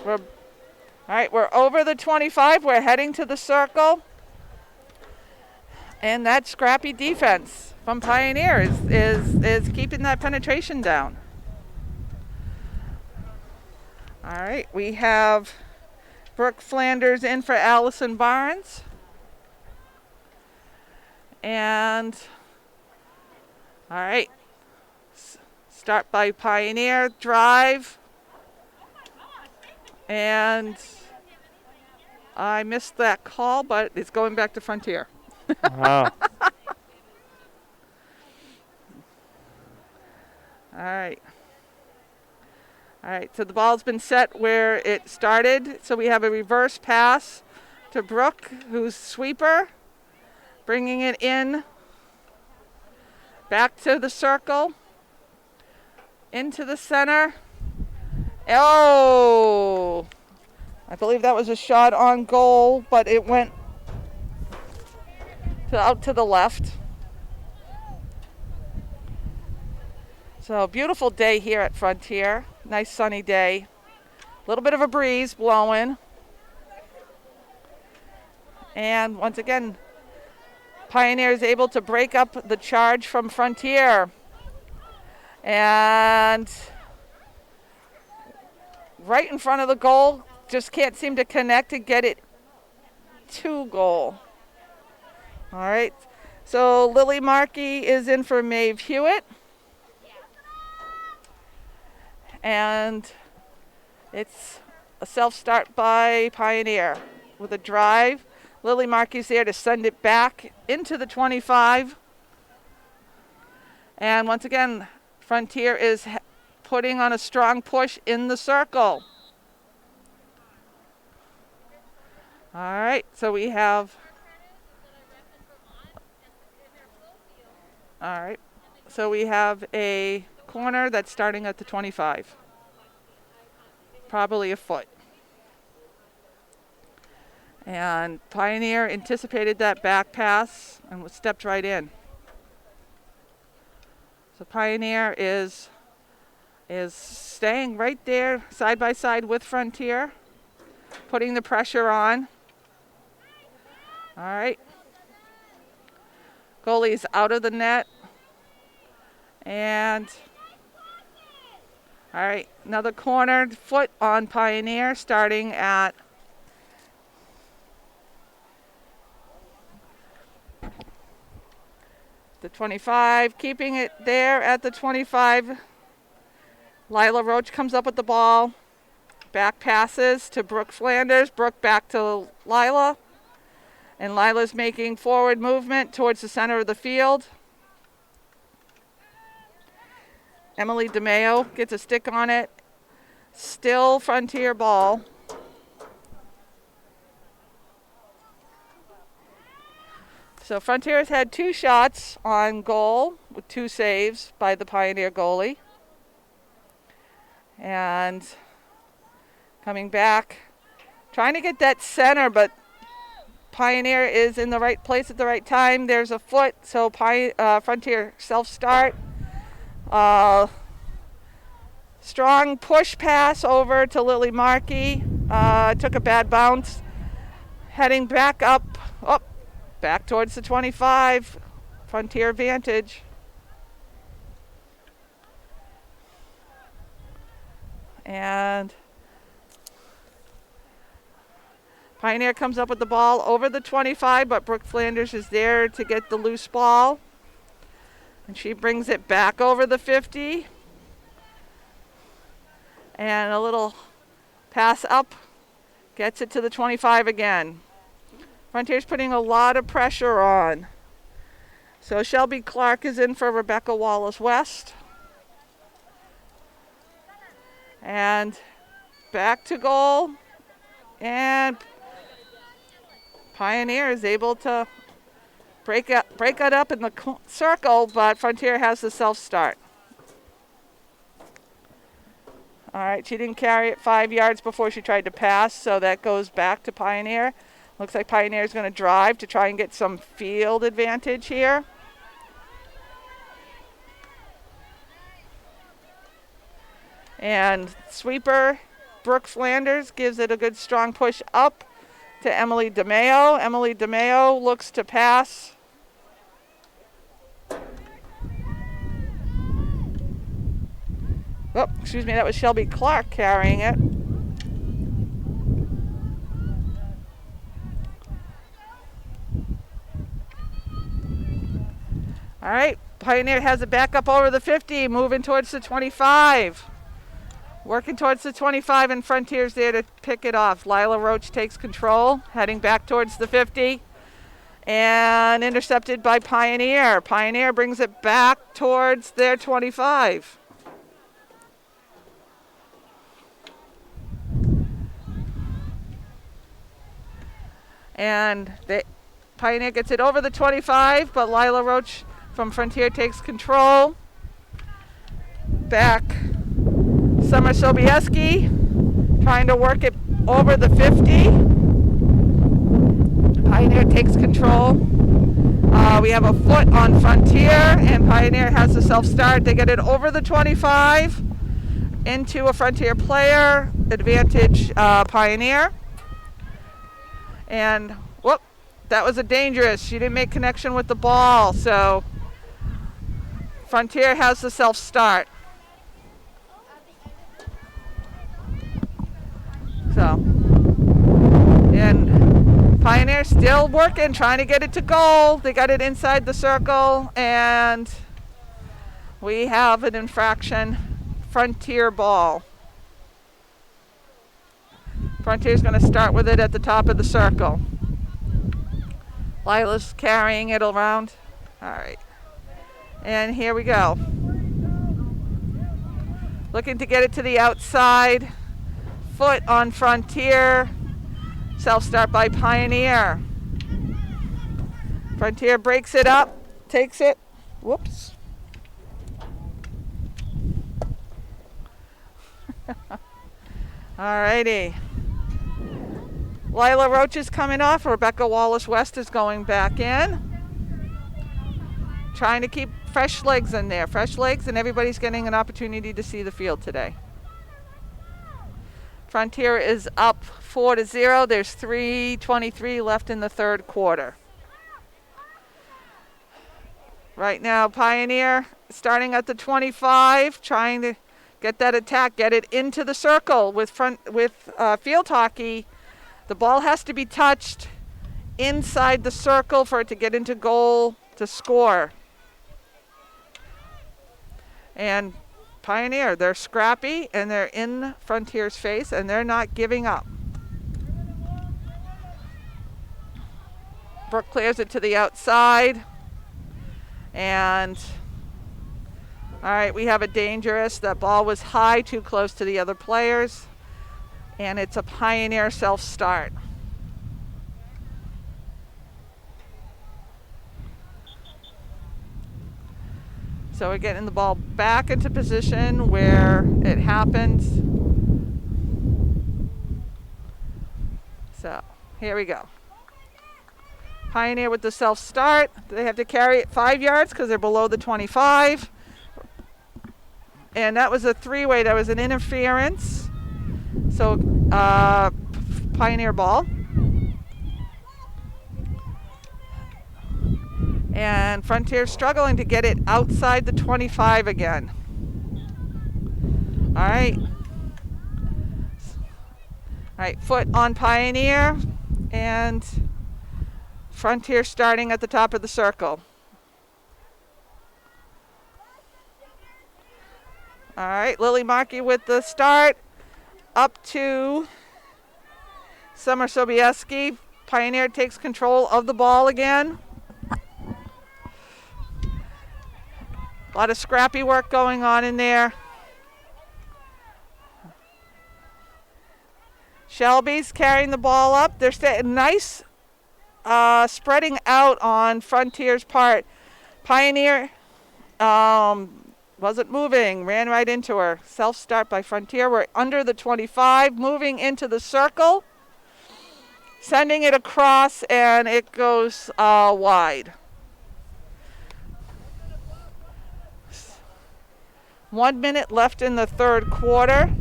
C: We're over the 25. We're heading to the circle. And that scrappy defense from Pioneer is keeping that penetration down. All right, we have Brooke Flanders in for Allison Barnes. And, all right, start by Pioneer, drive. And I missed that call, but it's going back to Frontier.
A: Wow.
C: All right, so the ball's been set where it started. So we have a reverse pass to Brooke, who's sweeper, bringing it in, back to the circle, into the center. Oh, I believe that was a shot on goal, but it went out to the left. So beautiful day here at Frontier. Nice sunny day. A little bit of a breeze blowing. And once again, Pioneer is able to break up the charge from Frontier. And right in front of the goal, just can't seem to connect and get it to goal. All right, so Lily Markey is in for Maeve Hewitt. And it's a self-start by Pioneer with a drive. Lily Markey's there to send it back into the 25. And once again, Frontier is putting on a strong push in the circle. All right, so we have... All right, so we have a corner that's starting at the 25. Probably a foot. And Pioneer anticipated that back pass and stepped right in. So Pioneer is staying right there side by side with Frontier, putting the pressure on. All right. Goalie's out of the net. And all right, another cornered foot on Pioneer starting at the 25, keeping it there at the 25. Lila Roach comes up with the ball. Back passes to Brooke Flanders. Brooke back to Lila. And Lila's making forward movement towards the center of the field. Emily DeMeo gets a stick on it. Still Frontier ball. So Frontier has had 2 shots on goal with 2 saves by the Pioneer goalie. And coming back, trying to get that center, but Pioneer is in the right place at the right time. There's a foot, so Frontier self-start. Strong push pass over to Lily Markey. Took a bad bounce. Heading back up, back towards the 25. Frontier advantage. And Pioneer comes up with the ball over the 25, but Brooke Flanders is there to get the loose ball. And she brings it back over the 50. And a little pass up, gets it to the 25 again. Frontier's putting a lot of pressure on. So Shelby Clark is in for Rebecca Wallace-West. And back to goal. And Pioneer is able to break it up in the circle, but Frontier has the self-start. All right, she didn't carry it 5 yards before she tried to pass, so that goes back to Pioneer. Looks like Pioneer is going to drive to try and get some field advantage here. And sweeper Brooke Flanders gives it a good strong push up to Emily DeMeo. Emily DeMeo looks to pass. Oh, excuse me, that was Shelby Clark carrying it. All right, Pioneer has it back up over the 50, moving towards the 25. Working towards the 25, and Frontier's there to pick it off. Lila Roach takes control, heading back towards the 50. And intercepted by Pioneer. Pioneer brings it back towards their 25. And Pioneer gets it over the 25, but Lila Roach from Frontier takes control. Back, Summer Sobieski trying to work it over the 50. Pioneer takes control. We have a foot on Frontier, and Pioneer has the self-start. They get it over the 25 into a Frontier player. Advantage Pioneer. And, whoop, that was a dangerous. She didn't make connection with the ball, so Frontier has the self-start. So, and Pioneer still working, trying to get it to goal. They got it inside the circle, and we have an infraction. Frontier ball. Frontier's going to start with it at the top of the circle. Lila's carrying it around. All right. And here we go. Looking to get it to the outside. Foot on Frontier. Self-start by Pioneer. Frontier breaks it up. Takes it. Whoops. All righty. Lila Roach is coming off. Rebecca Wallace-West is going back in. Trying to keep fresh legs in there. Fresh legs, and everybody's getting an opportunity to see the field today. Frontier is up 4-0. There's 3:23 left in the third quarter. Right now, Pioneer starting at the 25, trying to get that attack, get it into the circle with field hockey. The ball has to be touched inside the circle for it to get into goal to score. And Pioneer, they're scrappy and they're in Frontier's face and they're not giving up. Brooke clears it to the outside. And all right, we have a dangerous. That ball was high, too close to the other players. And it's a Pioneer self-start. So we're getting the ball back into position where it happened. So here we go. Pioneer with the self-start. They have to carry it 5 yards because they're below the 25. And that was a three-way. That was an interference. So Pioneer ball. And Frontier struggling to get it outside the 25 again. All right. All right, foot on Pioneer. And Frontier starting at the top of the circle. All right, Lily Markey with the start. Up to Summer Sobieski. Pioneer takes control of the ball again. A lot of scrappy work going on in there. Shelby's carrying the ball up. They're nice spreading out on Frontier's part. Pioneer wasn't moving, ran right into her. Self-start by Frontier. We're under the 25, moving into the circle, sending it across, and it goes wide. 1 minute left in the third quarter.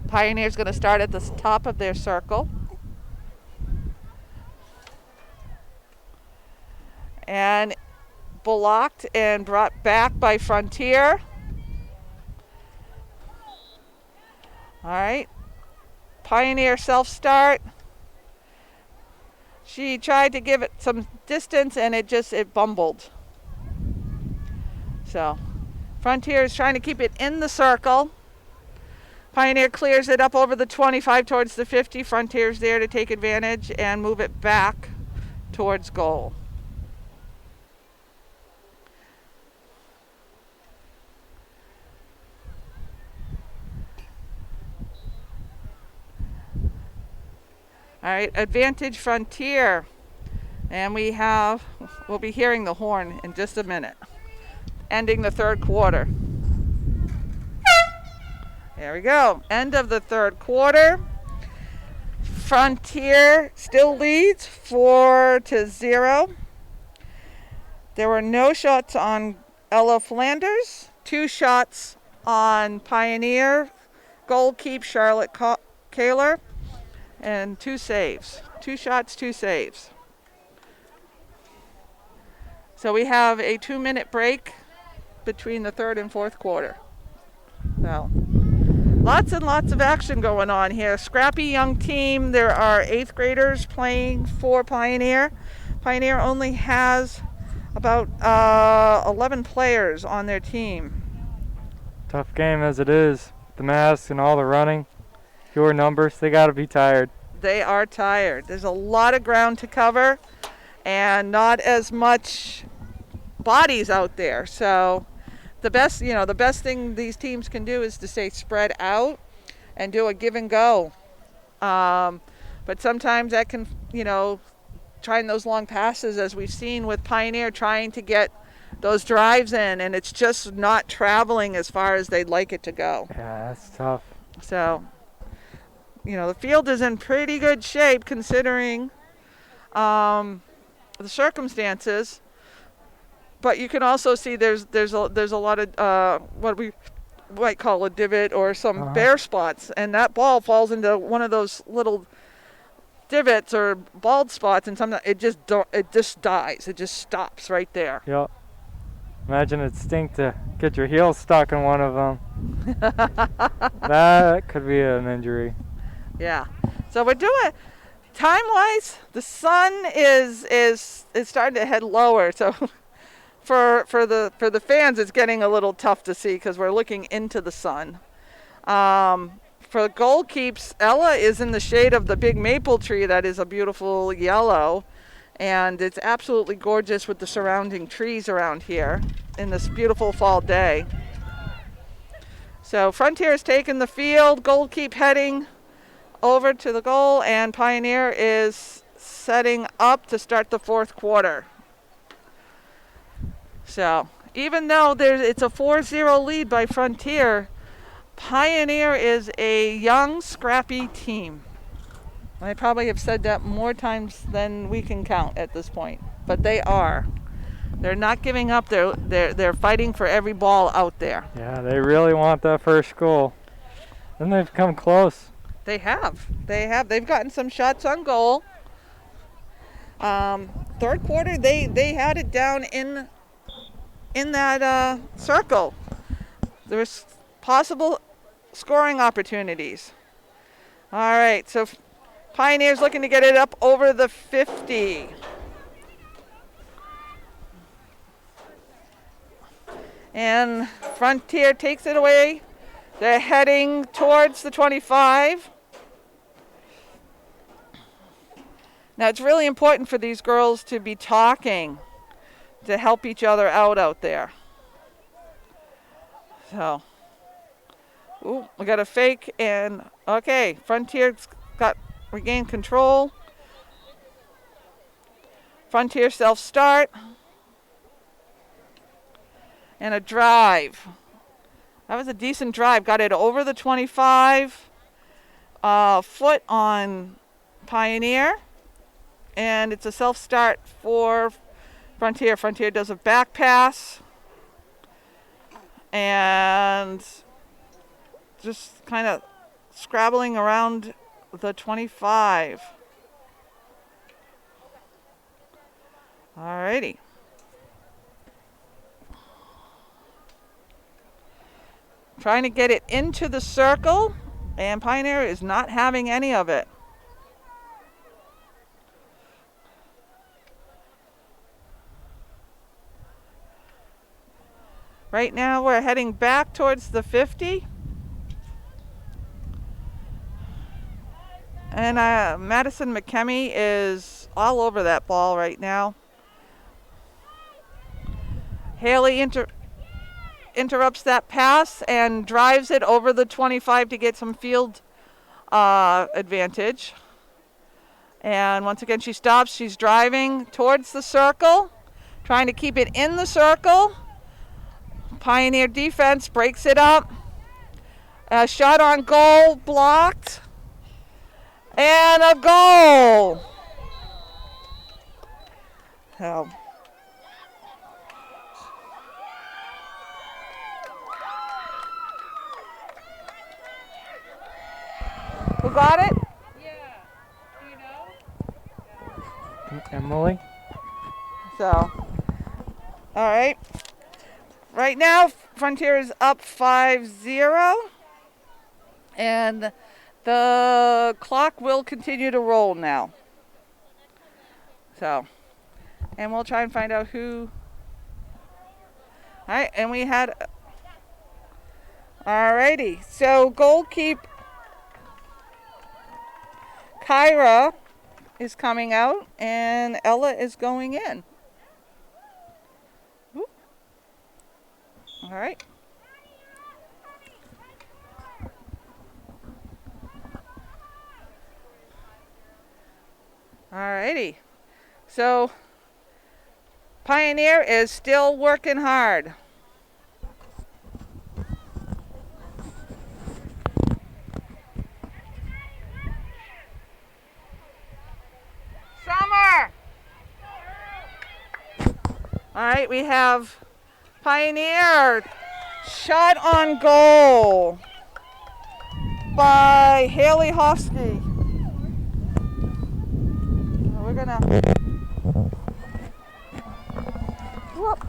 C: Pioneer's going to start at the top of their circle. And blocked and brought back by Frontier. All right. Pioneer self-start. She tried to give it some distance and it bumbled. So Frontier is trying to keep it in the circle. Pioneer clears it up over the 25 towards the 50. Frontier's there to take advantage and move it back towards goal. All right, advantage Frontier. And we'll be hearing the horn in just a minute. Ending the third quarter. There we go. End of the third quarter. Frontier still leads 4-0. There were no shots on Ella Flanders. 2 shots on Pioneer. Goal keep Charlotte Kaler. And 2 saves. 2 shots, 2 saves. So we have a 2-minute break between the third and fourth quarter. So lots and lots of action going on here. Scrappy young team. There are 8th graders playing for Pioneer. Pioneer only has about 11 players on their team.
A: Tough game as it is. The masks and all the running. Fewer numbers. They got to be tired.
C: They are tired. There's a lot of ground to cover and not as much bodies out there. So the best thing these teams can do is to stay spread out and do a give and go. But sometimes that can, trying those long passes, as we've seen with Pioneer, trying to get those drives in, and it's just not traveling as far as they'd like it to go.
A: Yeah, that's tough.
C: So, the field is in pretty good shape considering the circumstances. But you can also see there's a lot of what we might call a divot or some bare spots, and that ball falls into one of those little divots or bald spots, and sometimes it just dies. It just stops right there.
A: Yep. Imagine it stink to get your heel stuck in one of them. That could be an injury.
C: Yeah. So we're doing time-wise. The sun is starting to head lower. So for the fans, it's getting a little tough to see because we're looking into the sun. For the goal keeps, Ella is in the shade of the big maple tree that is a beautiful yellow. And it's absolutely gorgeous with the surrounding trees around here in this beautiful fall day. So Frontier has taken the field. Goal keep heading over to the goal, and Pioneer is setting up to start the fourth quarter. So even though it's a 4-0 lead by Frontier, Pioneer is a young, scrappy team. I probably have said that more times than we can count at this point, but they are. They're not giving up. They're fighting for every ball out there.
A: Yeah, they really want that first goal. And they've come close.
C: They have. They've gotten some shots on goal. Third quarter, they had it down in that circle. There's possible scoring opportunities. All right, so Pioneer's looking to get it up over the 50. And Frontier takes it away. They're heading towards the 25. Now, it's really important for these girls to be talking to help each other out there. So, we got a fake, and okay, Frontier's regained control. Frontier self-start. And a drive. That was a decent drive. Got it over the 25. Foot on Pioneer. And it's a self-start for Frontier. Frontier does a back pass. And just kind of scrabbling around the 25. Alrighty. Trying to get it into the circle, and Pioneer is not having any of it. Right now we're heading back towards the 50. And Madison McKemmy is all over that ball right now. Haley interrupts that pass and drives it over the 25 to get some field advantage. And once again she stops. She's driving towards the circle, trying to keep it in the circle. Pioneer defense breaks it up. A shot on goal blocked. And a goal. So. Who got it?
D: Yeah. Do you know?
A: Emily.
C: So. All right. Right now, Frontier is up 5-0. And the clock will continue to roll now. So, and we'll try and find out who. All right, and we had. Alrighty, so goalkeeper Kyra is coming out, and Ella is going in. Whoop. All right. Alrighty, so Pioneer is still working hard. Summer! Alright, we have Pioneer shot on goal by Haley Hofsky. We're gonna. Whoop.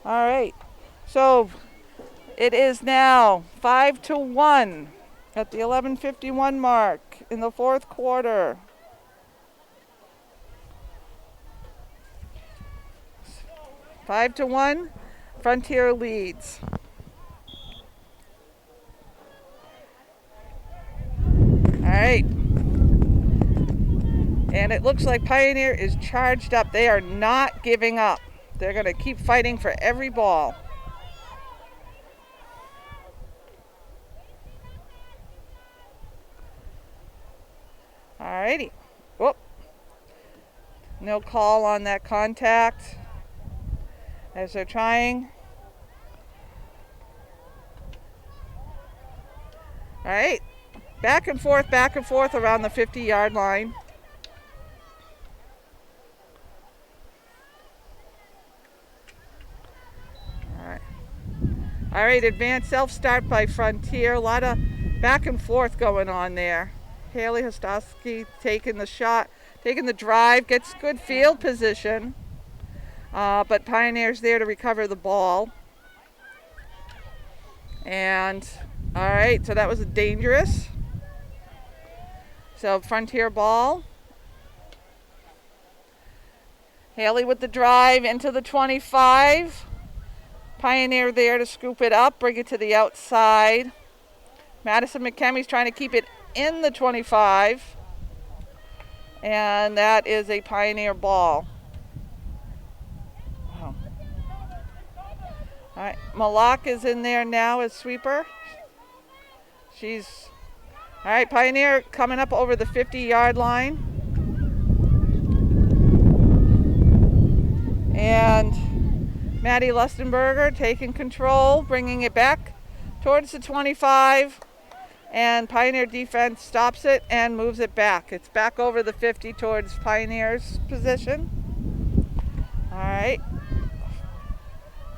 C: All right, so it is now 5-1 at the 11:51 mark in the fourth quarter. Five to 1, Frontier leads. All right. And it looks like Pioneer is charged up. They are not giving up. They're going to keep fighting for every ball. Alrighty. Whoop. No call on that contact as they're trying. Alright. Back and forth around the 50-yard line. All right, advanced self-start by Frontier. A lot of back and forth going on there. Haley Hostowski taking the shot, taking the drive, gets good field position. But Pioneer's there to recover the ball. And, all right, so that was dangerous. So Frontier ball. Haley with the drive into the 25. Pioneer there to scoop it up, bring it to the outside. Madison McKemmy's trying to keep it in the 25. And that is a Pioneer ball. Wow. All right, Malak is in there now as sweeper. She's, all right, Pioneer coming up over the 50-yard line. And Maddie Lustenberger taking control, bringing it back towards the 25. And Pioneer defense stops it and moves it back. It's back over the 50 towards Pioneer's position. All right.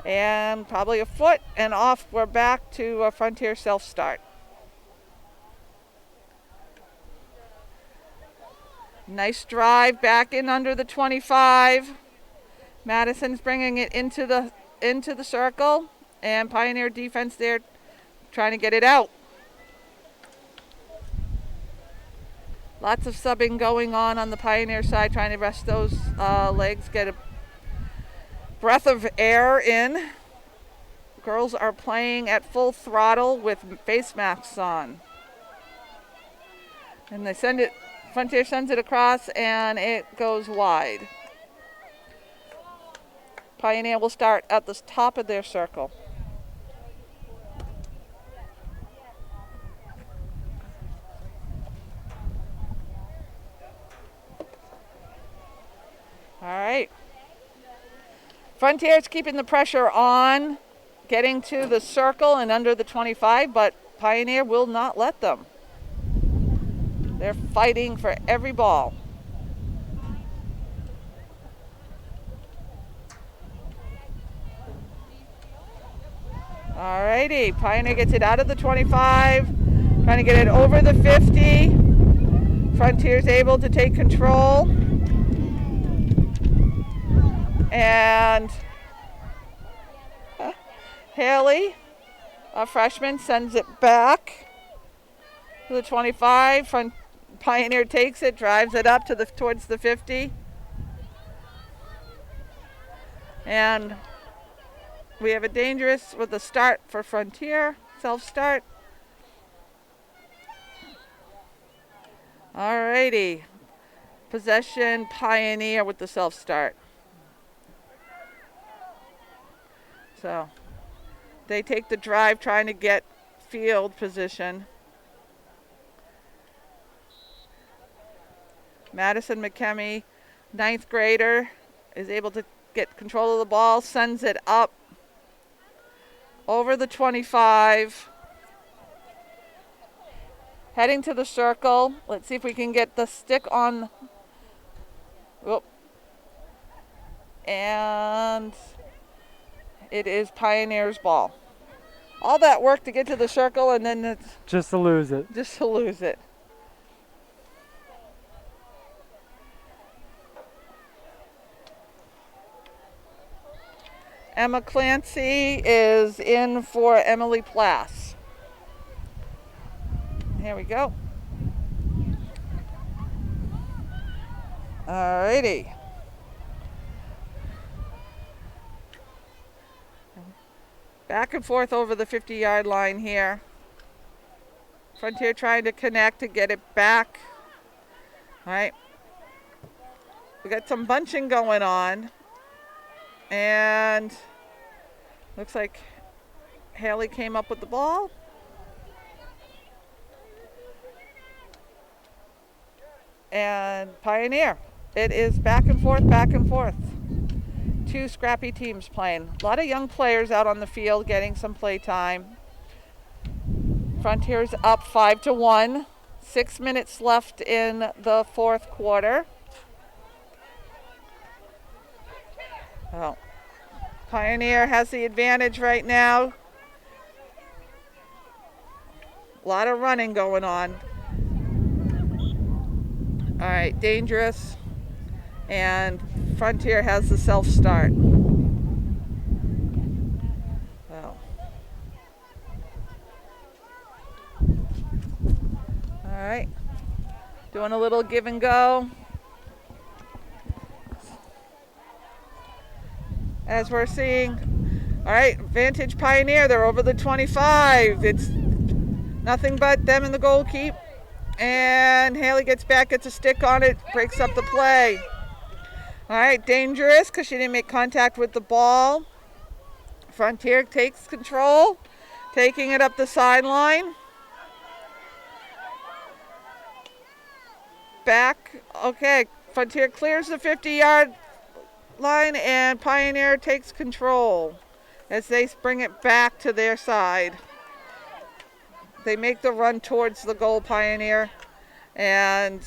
C: And probably a foot and off. We're back to a Frontier self-start. Nice drive back in under the 25. Madison's bringing it into the circle, and Pioneer defense there trying to get it out. Lots of subbing going on the Pioneer side, trying to rest those legs, get a breath of air in. Girls are playing at full throttle with face masks on. And they send it, Frontier sends it across, and it goes wide. Pioneer will start at the top of their circle. All right. Frontier's keeping the pressure on, getting to the circle and under the 25, but Pioneer will not let them. They're fighting for every ball. All righty, Pioneer gets it out of the 25, trying to get it over the 50. Frontier's able to take control. And Haley, a freshman, sends it back to the 25. Pioneer takes it, drives it up to towards the 50. And we have a dangerous with a start for Frontier, self-start. Alrighty, possession Pioneer with the self-start. So they take the drive trying to get field position. Madison McKemmy, 9th grader, is able to get control of the ball, sends it up over the 25. Heading to the circle. Let's see if we can get the stick on. Whoop. And it is Pioneer's ball. All that work to get to the circle and then it's
A: Just to lose it.
C: just to lose it. Emma Clancy is in for Emily Plass. Here we go. Alrighty. Back and forth over the 50-yard line here. Frontier trying to connect to get it back. All right. We got some bunching going on. And looks like Haley came up with the ball. And Pioneer. It is back and forth, back and forth. Two scrappy teams playing. A lot of young players out on the field getting some play time. Frontier's up 5-1. 6 minutes left in the fourth quarter. Oh. Pioneer has the advantage right now. A lot of running going on. All right, dangerous. And Frontier has the self-start. Oh. All right. Doing a little give and go. As we're seeing, all right, Vantage Pioneer, they're over the 25. It's nothing but them in the goal keep. And Haley gets back, gets a stick on it, breaks up the play. All right, dangerous because she didn't make contact with the ball. Frontier takes control, taking it up the sideline. Back, okay, Frontier clears the 50-yard line, and Pioneer takes control as they bring it back to their side. They make the run towards the goal, Pioneer, and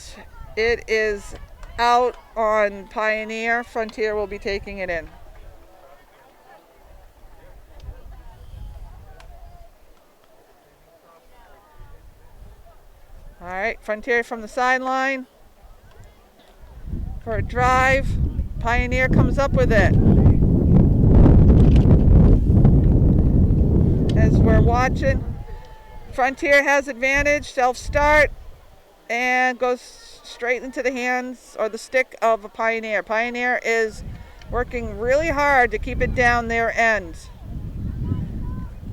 C: it is out on Pioneer. Frontier will be taking it in. All right, Frontier from the sideline for a drive. Pioneer comes up with it. As we're watching, Frontier has advantage, self-start, and goes straight into the hands or the stick of a Pioneer. Pioneer is working really hard to keep it down their end.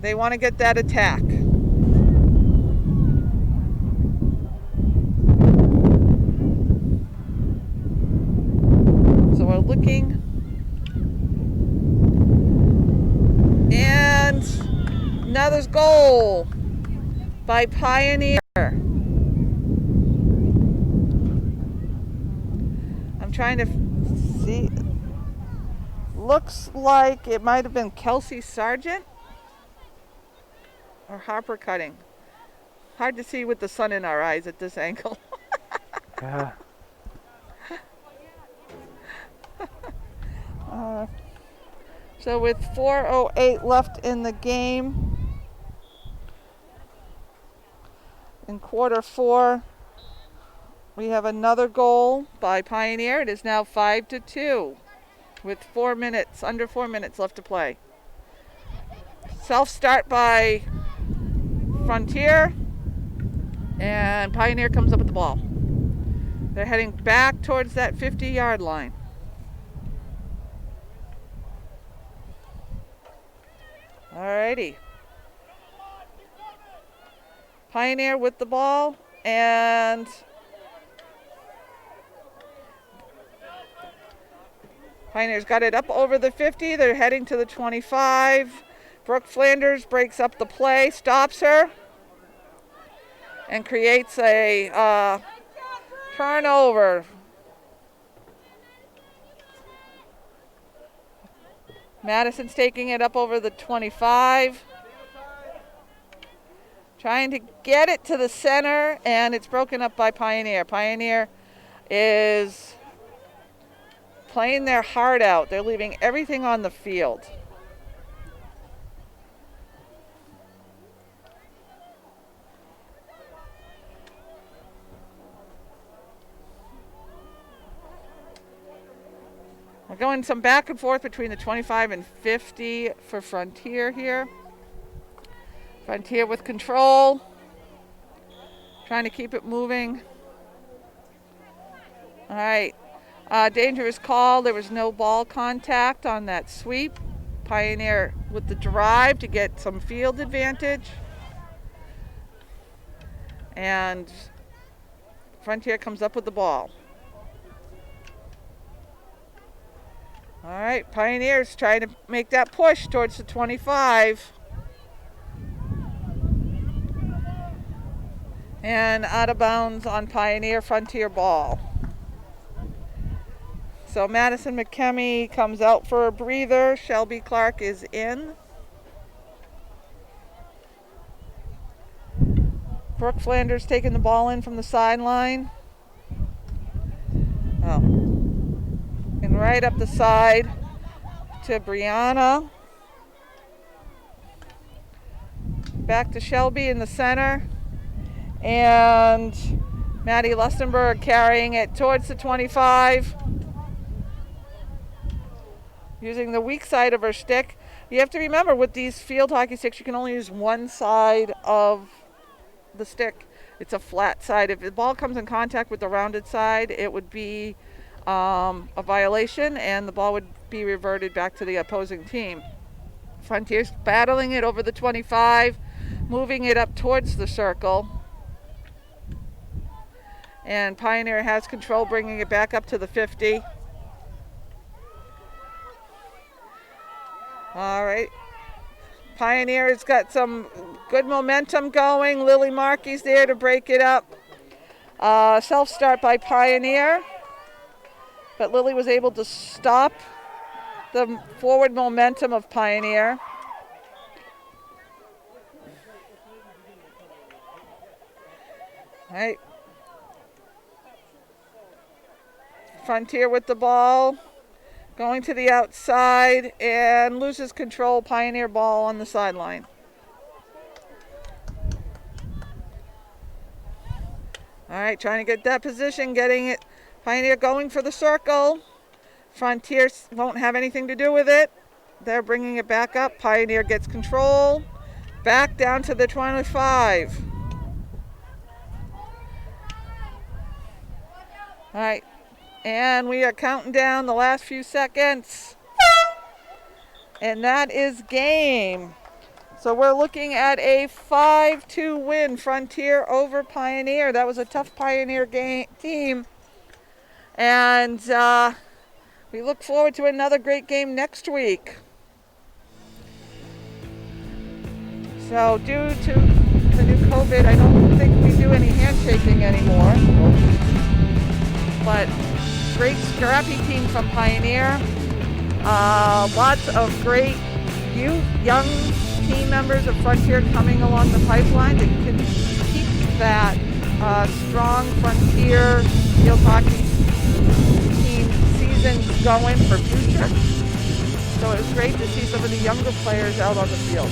C: They want to get that attack. So we're looking. And another goal by Pioneer. I'm trying to see. Looks like it might have been Kelsey Sargent or Harper Cutting. Hard to see with the sun in our eyes at this angle.
A: Yeah.
C: So with 4:08 left in the game, in quarter four, we have another goal by Pioneer. It is now 5-2 with under 4 minutes left to play. Self-start by Frontier, and Pioneer comes up with the ball. They're heading back towards that 50-yard line. Alrighty. Pioneer with the ball, and Pioneer's got it up over the 50. They're heading to the 25. Brooke Flanders breaks up the play, stops her, and creates a turnover. Madison's taking it up over the 25. Trying to get it to the center, and it's broken up by Pioneer. Pioneer is playing their heart out. They're leaving everything on the field. We're going some back and forth between the 25 and 50 for Frontier here. Frontier with control, trying to keep it moving. All right, dangerous call. There was no ball contact on that sweep. Pioneer with the drive to get some field advantage. And Frontier comes up with the ball. All right, Pioneers trying to make that push towards the 25. And out of bounds on Pioneer. Frontier ball. So Madison McKemmy comes out for a breather. Shelby Clark is in. Brooke Flanders taking the ball in from the sideline. Oh. And right up the side to Brianna. Back to Shelby in the center. And Maddie Lustenberg carrying it towards the 25. Using the weak side of her stick. You have to remember with these field hockey sticks, you can only use one side of the stick. It's a flat side. If the ball comes in contact with the rounded side, it would be a violation and the ball would be reverted back to the opposing team. Frontier's battling it over the 25, moving it up towards the circle. And Pioneer has control, bringing it back up to the 50. All right. Pioneer's got some good momentum going. Lily Markey's there to break it up. Self-start by Pioneer. But Lily was able to stop the forward momentum of Pioneer. All right. Frontier with the ball, going to the outside and loses control. Pioneer ball on the sideline. All right, trying to get that position, getting it. Pioneer going for the circle. Frontier won't have anything to do with it. They're bringing it back up. Pioneer gets control. Back down to the 25. All right. And we are counting down the last few seconds. And that is game. So we're looking at a 5-2 win, Frontier over Pioneer. That was a tough Pioneer team. And we look forward to another great game next week. So due to the new COVID, I don't think we do any handshaking anymore. But great scrappy team from Pioneer. Lots of great young team members of Frontier coming along the pipeline to keep that strong Frontier field hockey team season going for future. So it was great to see some of the younger players out on the field.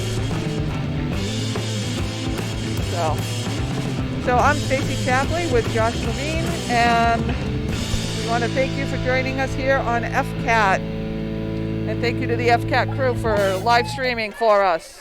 C: So I'm Stacy Chapley with Josh Levine, and we want to thank you for joining us here on FCAT. And thank you to the FCAT crew for live streaming for us.